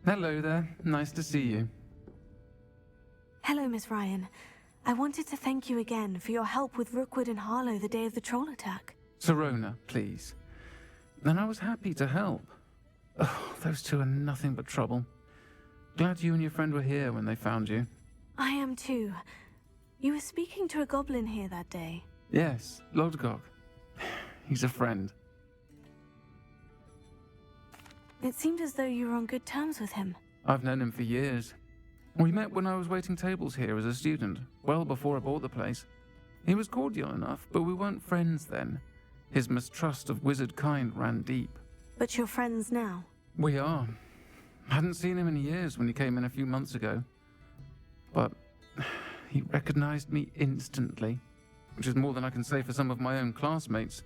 Hello there. Nice to see you. Hello, Miss Ryan. I wanted to thank you again for your help with Rookwood and Harlow the day of the troll attack. Serona, please. And I was happy to help. Oh, those two are nothing but trouble. Glad you and your friend were here when they found you. I am too. You were speaking to a goblin here that day. Yes, Lodgog. He's a friend. It seemed as though you were on good terms with him. I've known him for years. We met when I was waiting tables here as a student, well before I bought the place. He was cordial enough, but we weren't friends then. His mistrust of wizard kind ran deep. But you're friends now? We are. Hadn't seen him in years when he came in a few months ago. But he recognized me instantly, which is more than I can say for some of my own classmates.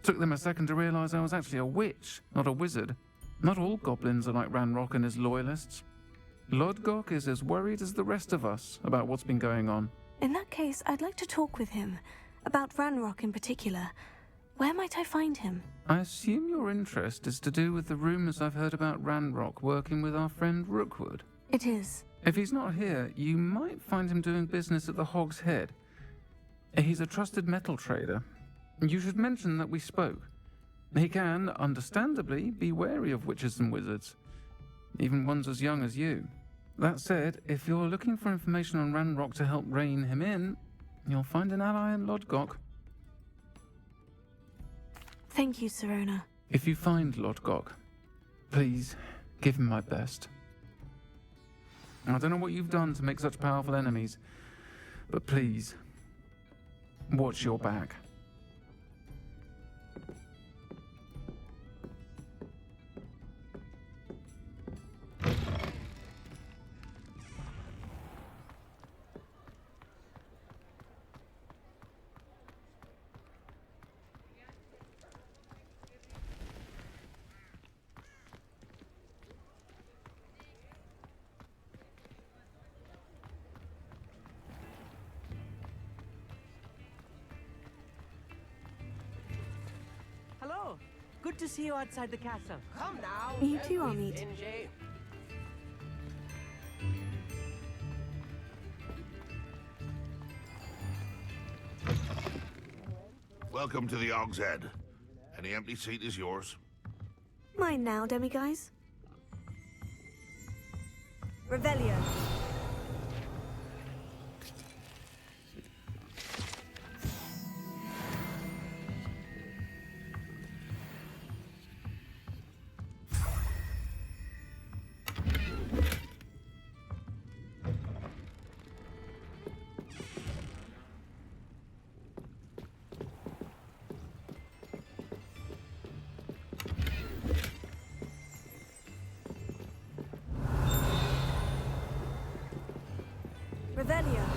Took them a second to realize I was actually a witch, not a wizard. Not all goblins are like Ranrock and his loyalists. Lodgog is as worried as the rest of us about what's been going on. In that case, I'd like to talk with him. About Ranrock in particular. Where might I find him? I assume your interest is to do with the rumors I've heard about Ranrock working with our friend Rookwood. It is. If he's not here, you might find him doing business at the Hog's Head. He's a trusted metal trader. You should mention that we spoke. He can, understandably, be wary of witches and wizards, even ones as young as you. That said, if you're looking for information on Ranrock to help rein him in, you'll find an ally in Lodgog. Thank you, Sirona. If you find Lodgog, please give him my best. I don't know what you've done to make such powerful enemies, but please, watch your back. Hello. Good to see you outside the castle. Come now. You too, Amit. Stingy. Welcome to the Hog's Head. Any empty seat is yours. Mine now, demiguise. Revelio. Revelio.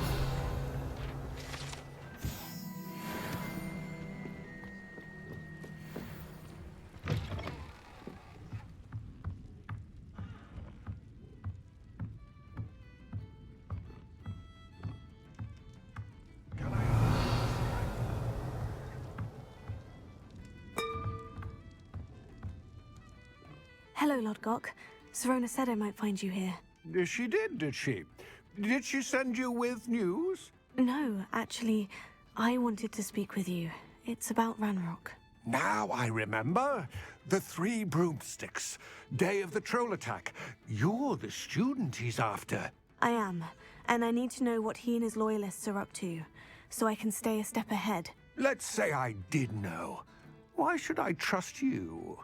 Hello, Lodgog. Sirona said I might find you here. She did she? Did she send you with news? No, actually, I wanted to speak with you. It's about Ranrock. Now I remember. The 3 broomsticks. Day of the troll attack. You're the student he's after. I am, and I need to know what he and his loyalists are up to, so I can stay a step ahead. Let's say I did know. Why should I trust you?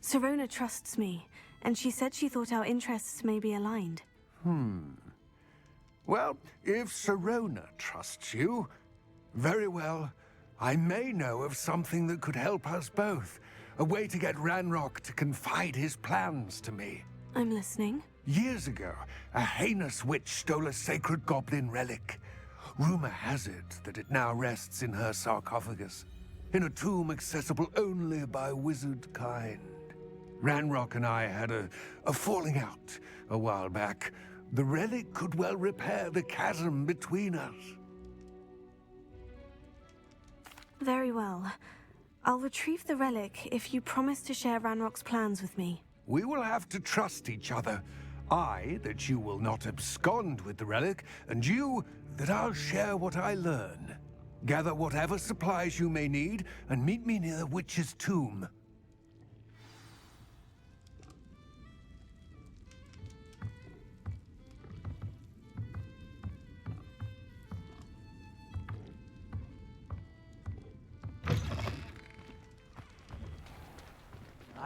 Sirona trusts me, and she said she thought our interests may be aligned. Well, if Sirona trusts you, very well. I may know of something that could help us both. A way to get Ranrock to confide his plans to me. I'm listening. Years ago, a heinous witch stole a sacred goblin relic. Rumor has it that it now rests in her sarcophagus, in a tomb accessible only by wizard kind. Ranrock and I had a falling out a while back. The relic could well repair the chasm between us. Very well. I'll retrieve the relic if you promise to share Ranrock's plans with me. We will have to trust each other. I, that you will not abscond with the relic, and you, that I'll share what I learn. Gather whatever supplies you may need, and meet me near the witch's tomb.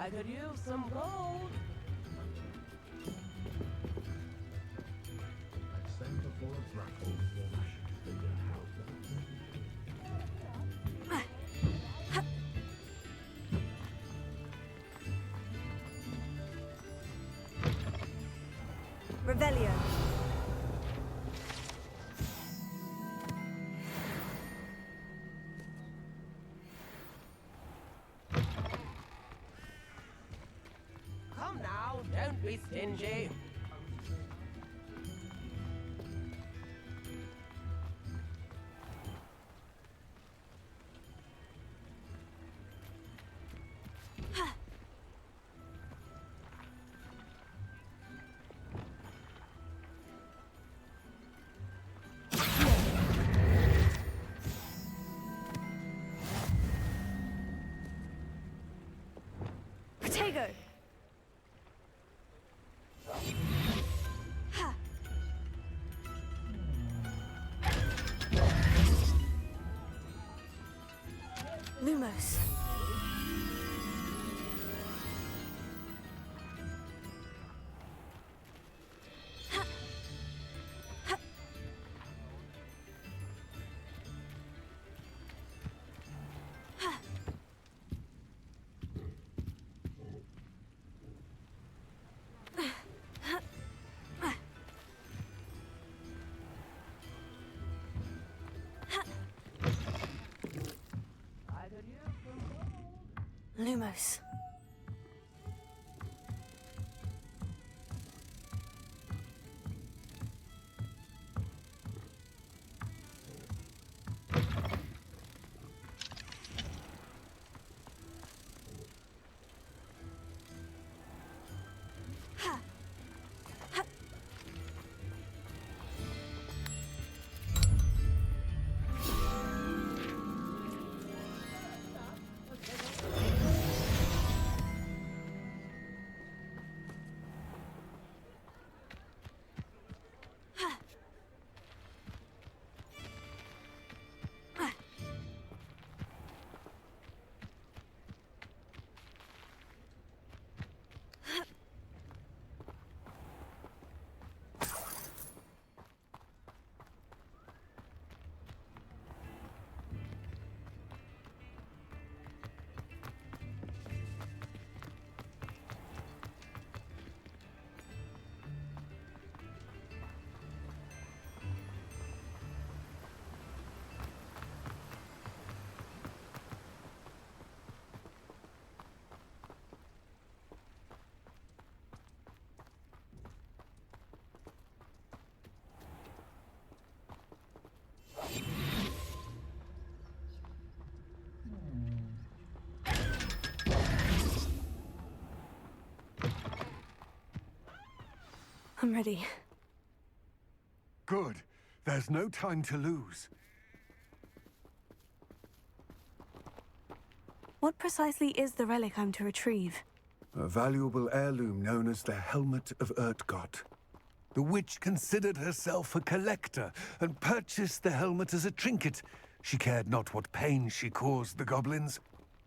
I could use some gold. Revelio. Come now, don't be stingy. Protego. Lumos. Lumos. I'm ready. Good. There's no time to lose. What precisely is the relic I'm to retrieve? A valuable heirloom known as the Helmet of Urtkot. The witch considered herself a collector and purchased the helmet as a trinket. She cared not what pain she caused the goblins.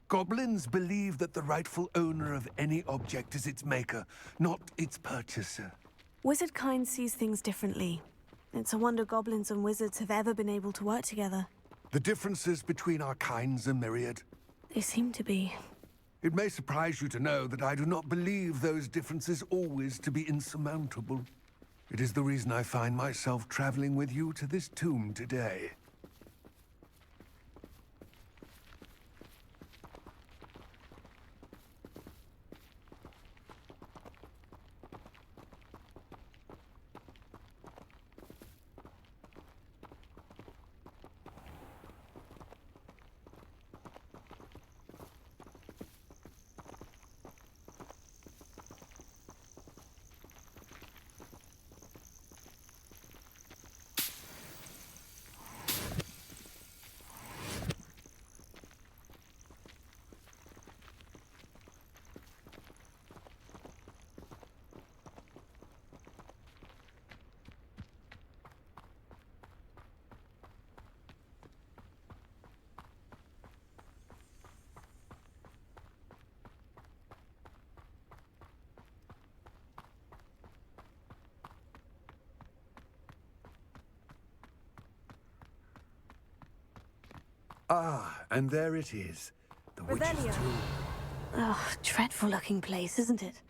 Goblins believe that the rightful owner of any object is its maker, not its purchaser. Wizard kind sees things differently. It's a wonder goblins and wizards have ever been able to work together. The differences between our kinds are myriad. They seem to be. It may surprise you to know that I do not believe those differences always to be insurmountable. It is the reason I find myself traveling with you to this tomb today. Ah, and there it is. The witch's tomb. Oh, dreadful looking place, isn't it?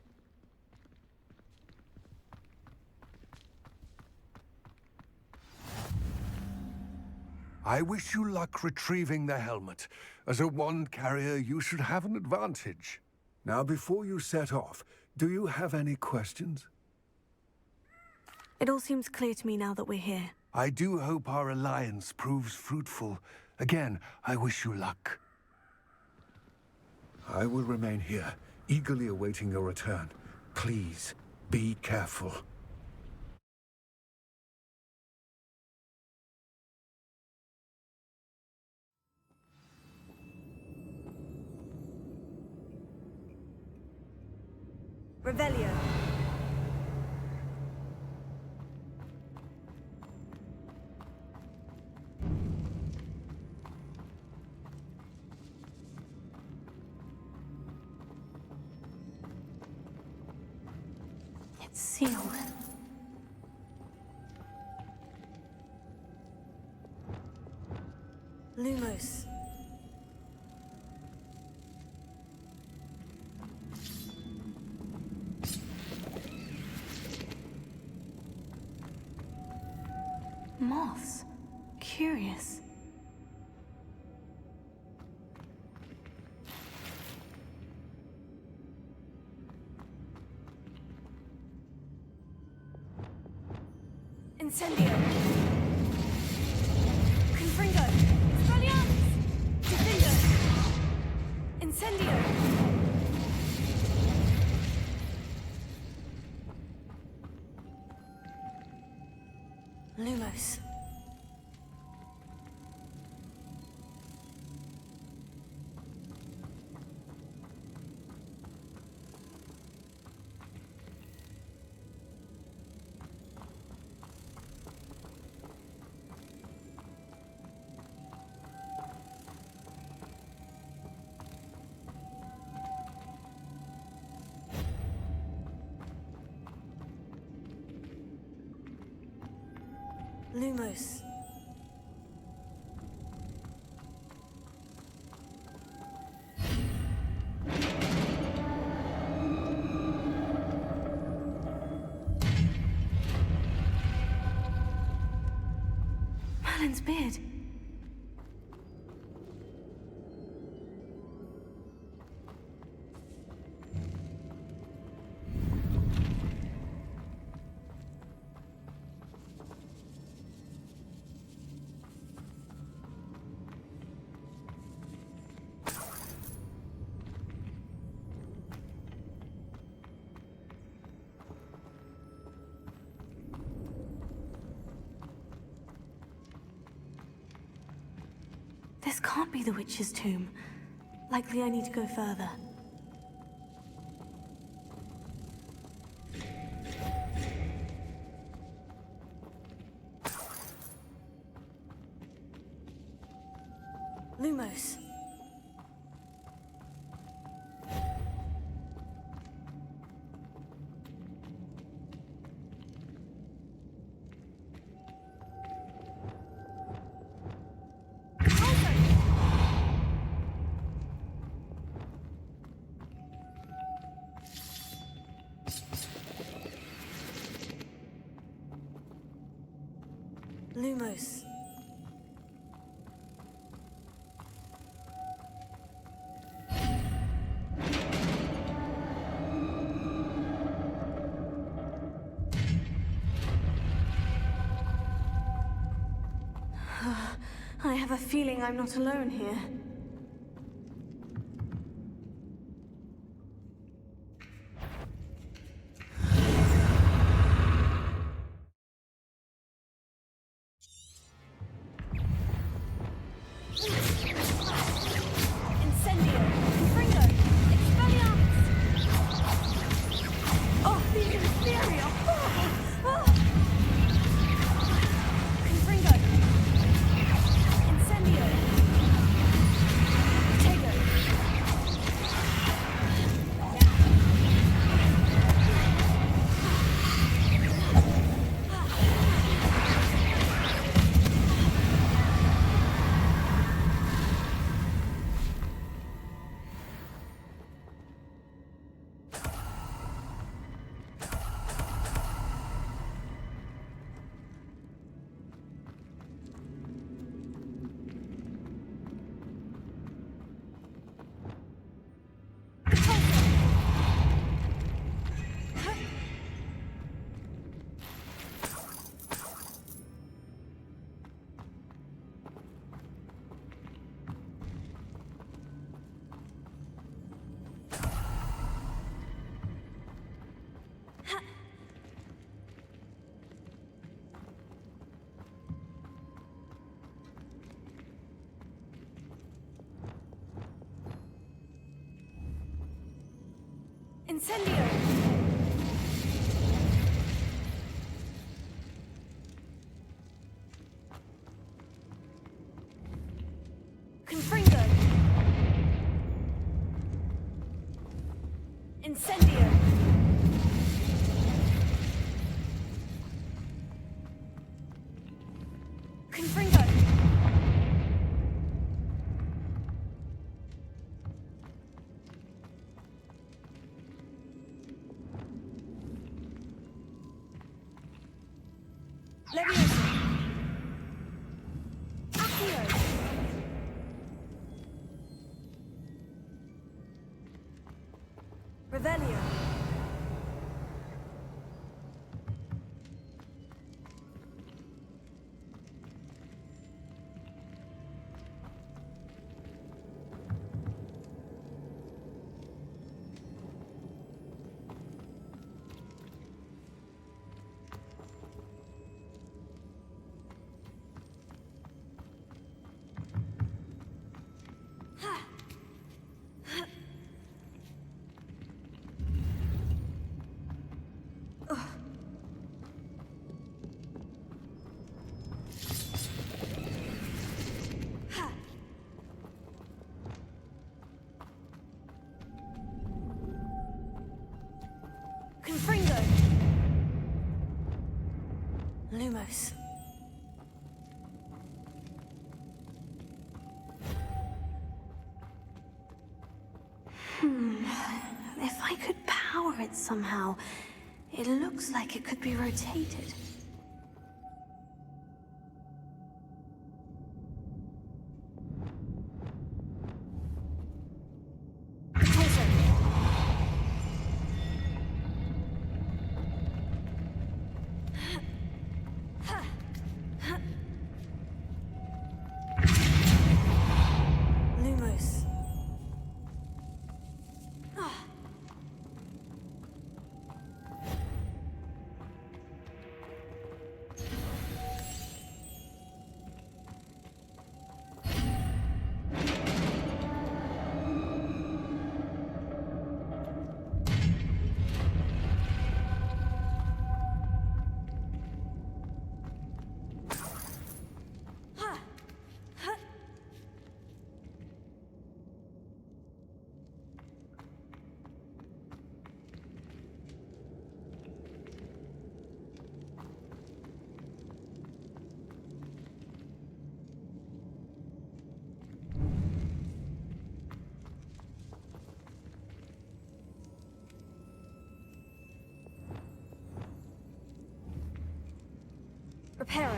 I wish you luck retrieving the helmet. As a wand carrier, you should have an advantage. Now, before you set off, do you have any questions? It all seems clear to me now that we're here. I do hope our alliance proves fruitful. Again, I wish you luck. I will remain here, eagerly awaiting your return. Please, be careful. Revelio. It's sealed. Lumos. Moths. Curious. Incendio. Confringo. Expelliarmus. Defendo. Incendio. Lumos. Lumos. Merlin's beard. This can't be the witch's tomb. Likely I need to go further. Lumos. Lumos. I have a feeling I'm not alone here. Incendio! Confringo! Incendio! Confringo! Leviosa! Accio! Revelio! Confringo! Lumos. If I could power it somehow, it looks like it could be rotated. Lumos. Reparo.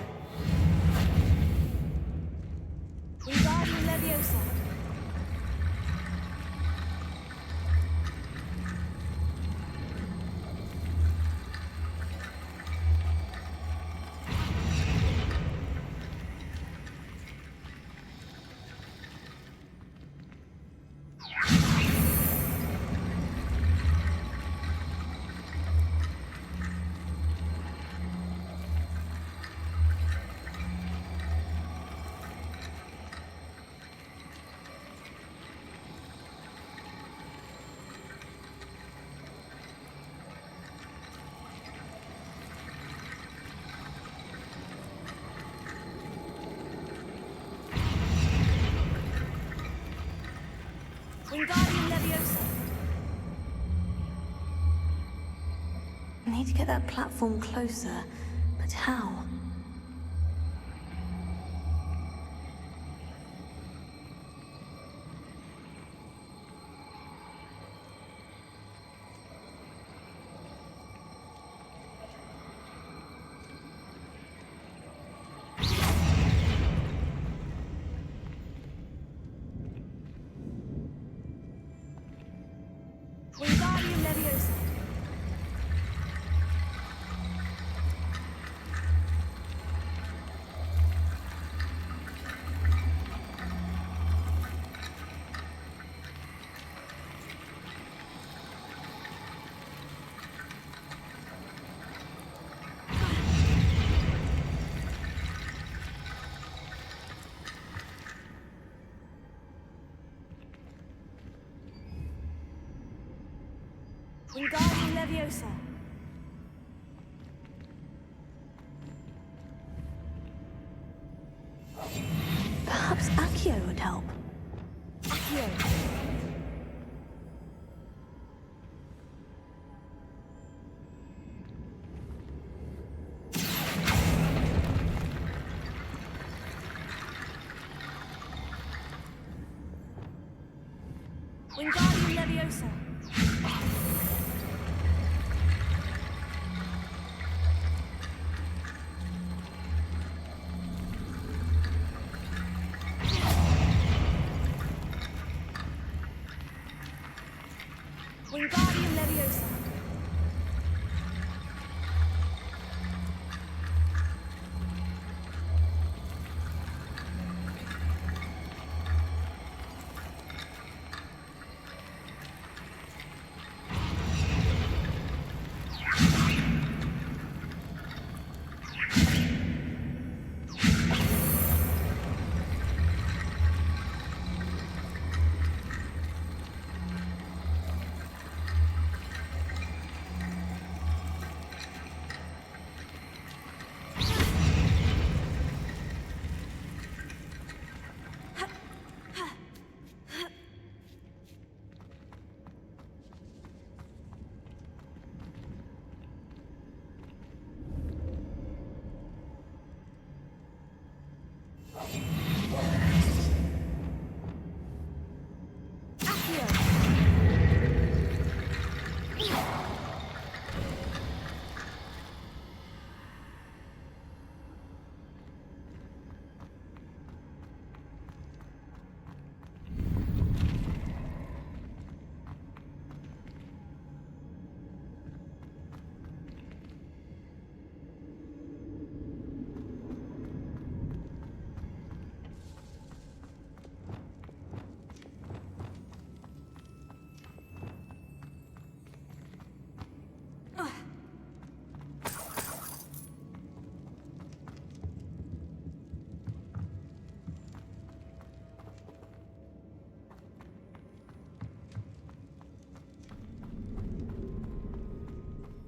Wingardium Leviosa. Wingardium Leviosa. I need to get that platform closer, but how? Wingardium Leviosa. Wingardium Leviosa. Perhaps Accio would help. Accio. Wingardium Leviosa. Wingardium Leviosa.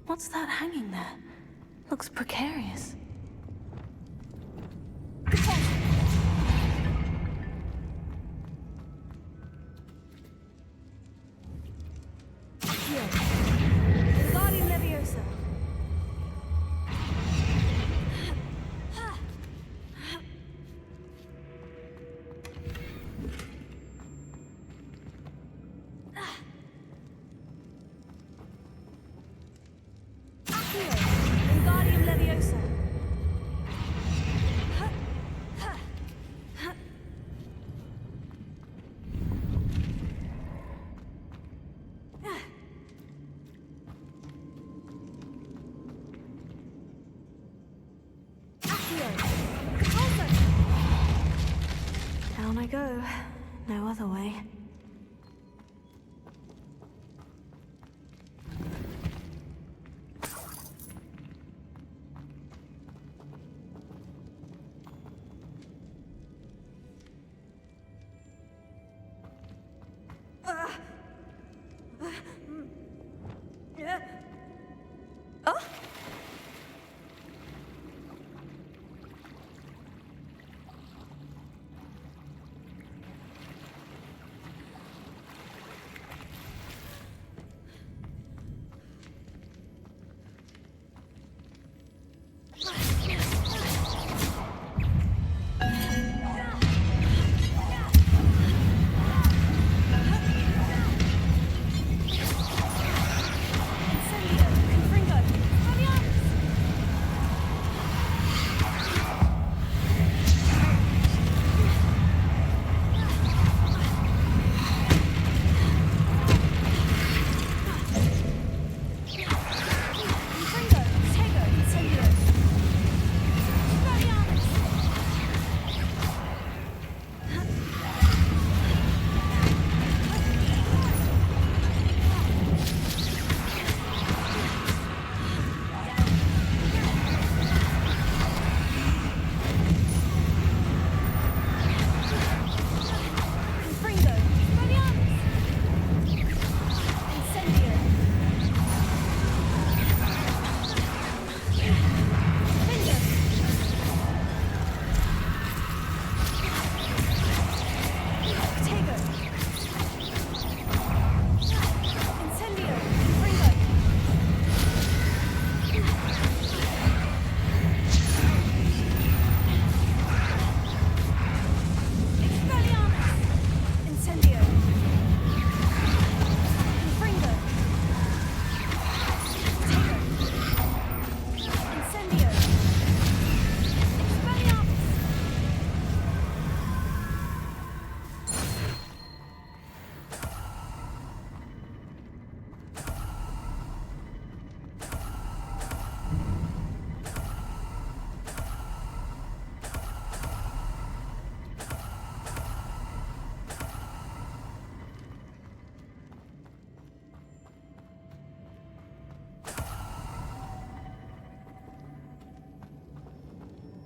What's that hanging there? Looks precarious. Wingardium Leviosa. Wingardium Leviosa. Down I go. No other way.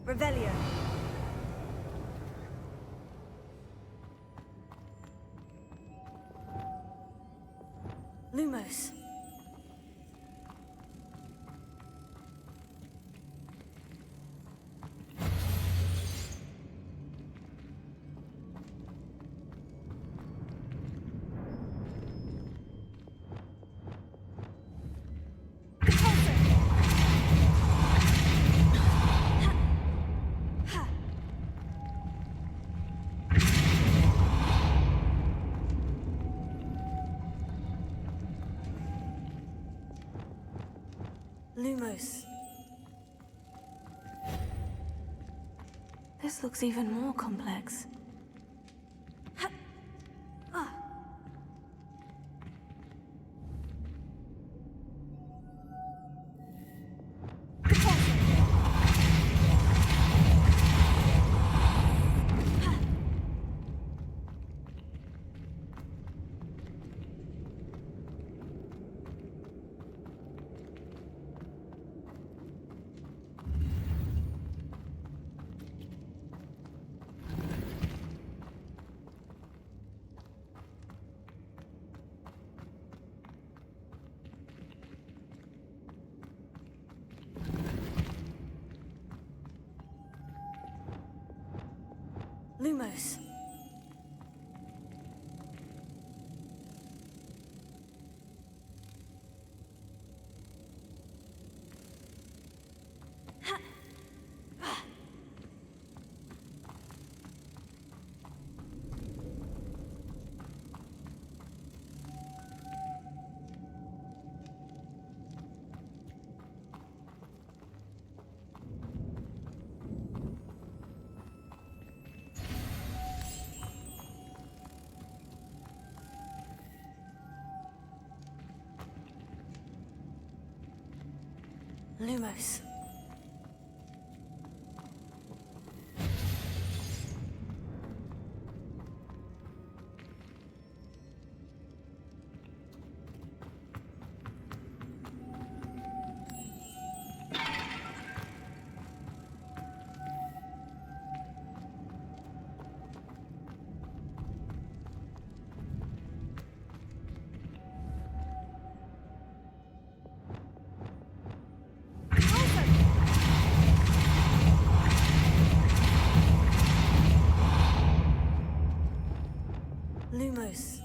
Revelio. Lumos. Lumos. This looks even more complex. Lumos. Lumos. Lumos.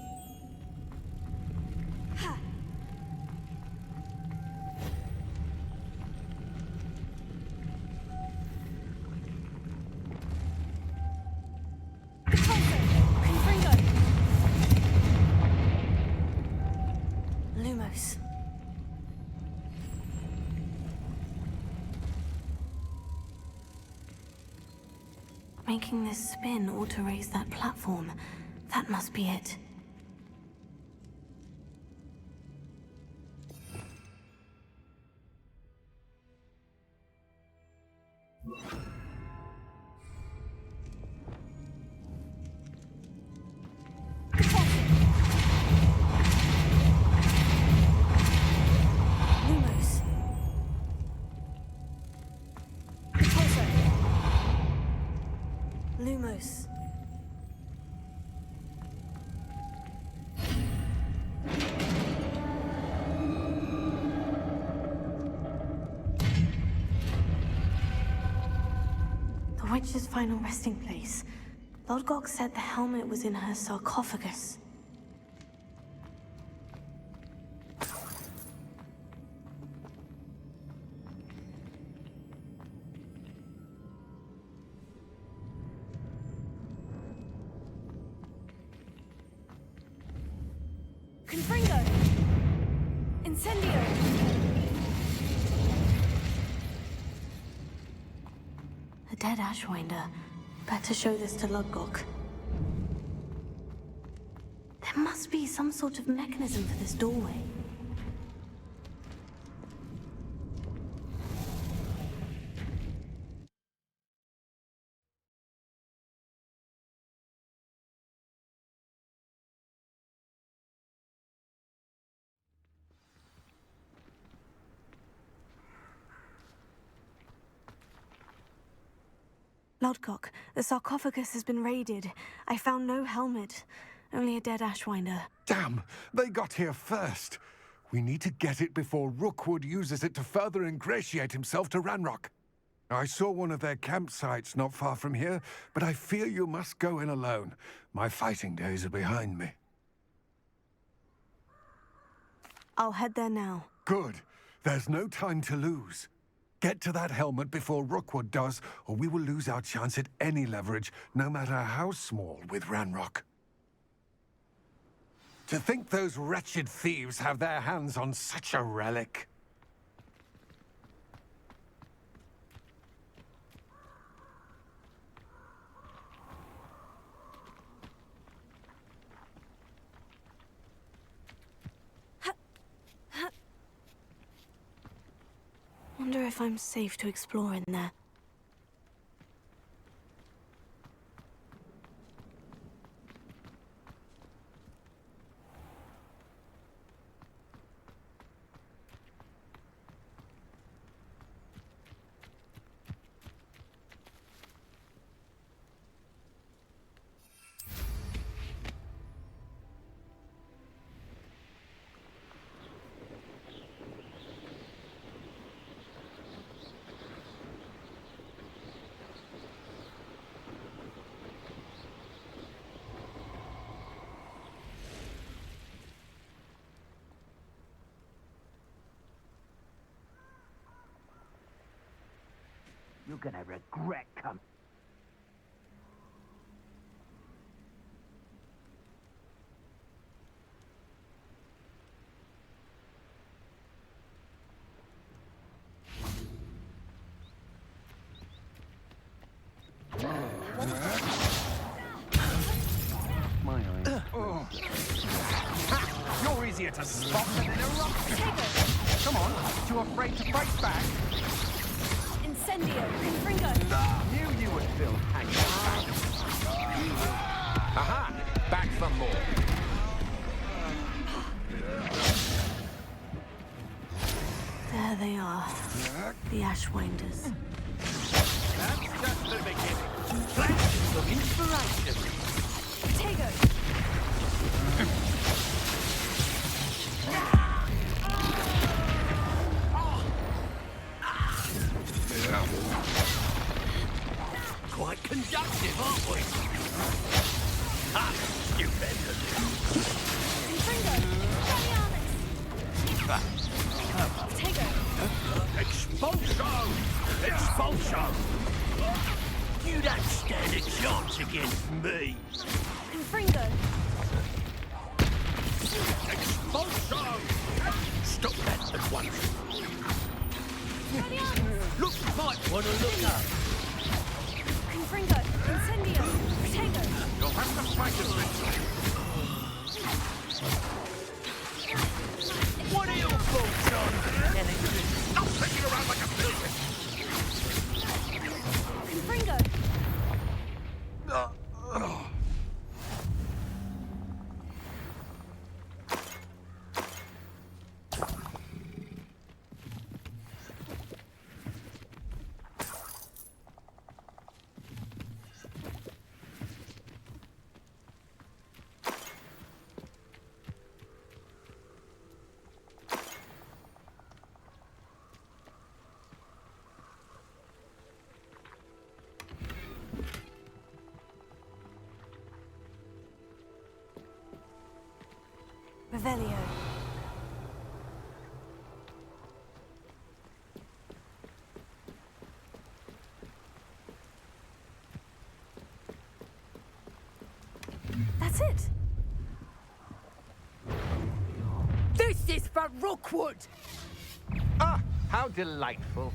Lumos. Making this spin ought to raise that platform. That must be it. Lumos. The witch's final resting place. Lodgog said the helmet was in her sarcophagus. Confringo! Incendio! A dead Ashwinder. Better show this to Lodgog. There must be some sort of mechanism for this doorway. Lodgog, the sarcophagus has been raided. I found no helmet, only a dead Ashwinder. Damn! They got here first. We need to get it before Rookwood uses it to further ingratiate himself to Ranrock. I saw one of their campsites not far from here, but I fear you must go in alone. My fighting days are behind me. I'll head there now. Good. There's no time to lose. Get to that helmet before Rookwood does, or we will lose our chance at any leverage, no matter how small, with Ranrock. To think those wretched thieves have their hands on such a relic. Wonder if I'm safe to explore in there. You're gonna regret coming. My eyes. You're easier to spot than an eruption. Come on, too afraid to fight back? Incendio, Confringo. Knew you would still hang back. Aha! Back some more. There they are. The Ashwinders. That's just the beginning. Flashes of inspiration. Tego. Quite conductive, aren't we? Ah, stupendous. Confringo. Tego. Expulsion! Expulsion! You don't stand a chance against me. Confringo. Expulsion! Stop that at once. Look, you might want to look up. Confringo. Incendio. Tego. You'll have to fight eventually. What are your thoughts on electric? Stop thinking around like a billion! Confringo. Revelio. That's it. This is for Rookwood! Ah, how delightful.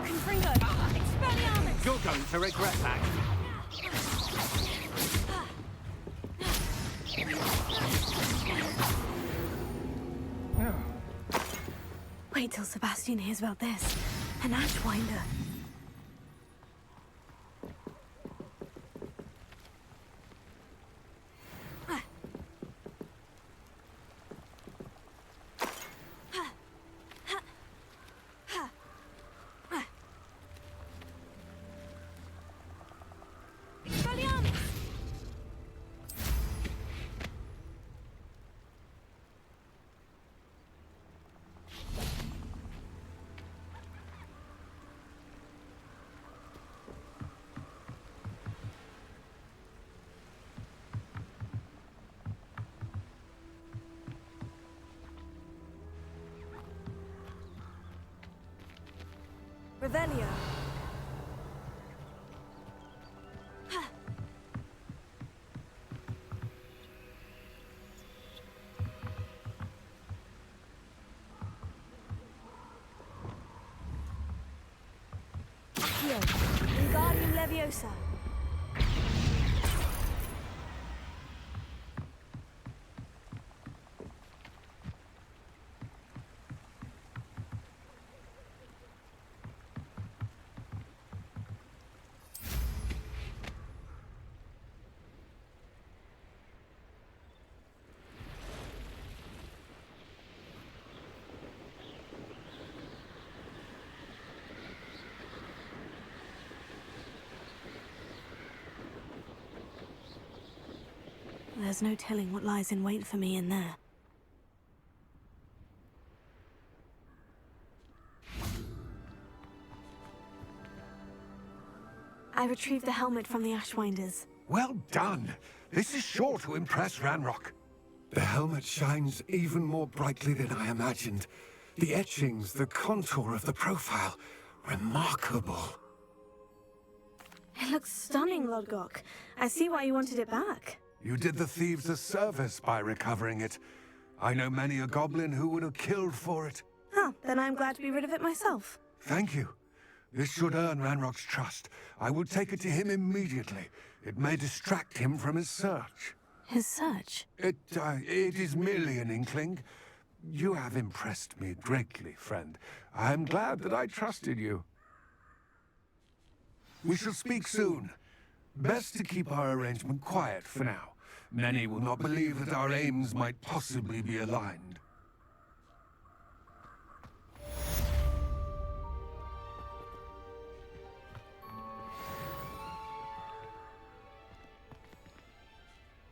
Confringo. Expelliarmus. You're going to regret that. Wait till Sebastian hears about this. An Ashwinder. Revelio. Accio. Wingardium Leviosa. There's no telling what lies in wait for me in there. I retrieved the helmet from the Ashwinders. Well done. This is sure to impress Ranrock. The helmet shines even more brightly than I imagined. The etchings, the contour of the profile, remarkable. It looks stunning, Lodgog. I see why you wanted it back. You did the thieves a service by recovering it. I know many a goblin who would have killed for it. Oh, then I'm glad to be rid of it myself. Thank you. This should earn Ranrock's trust. I will take it to him immediately. It may distract him from his search. His search? It is merely an inkling. You have impressed me greatly, friend. I am glad that I trusted you. We shall speak soon. Best to keep our arrangement quiet for now. Many will not believe that our aims might possibly be aligned.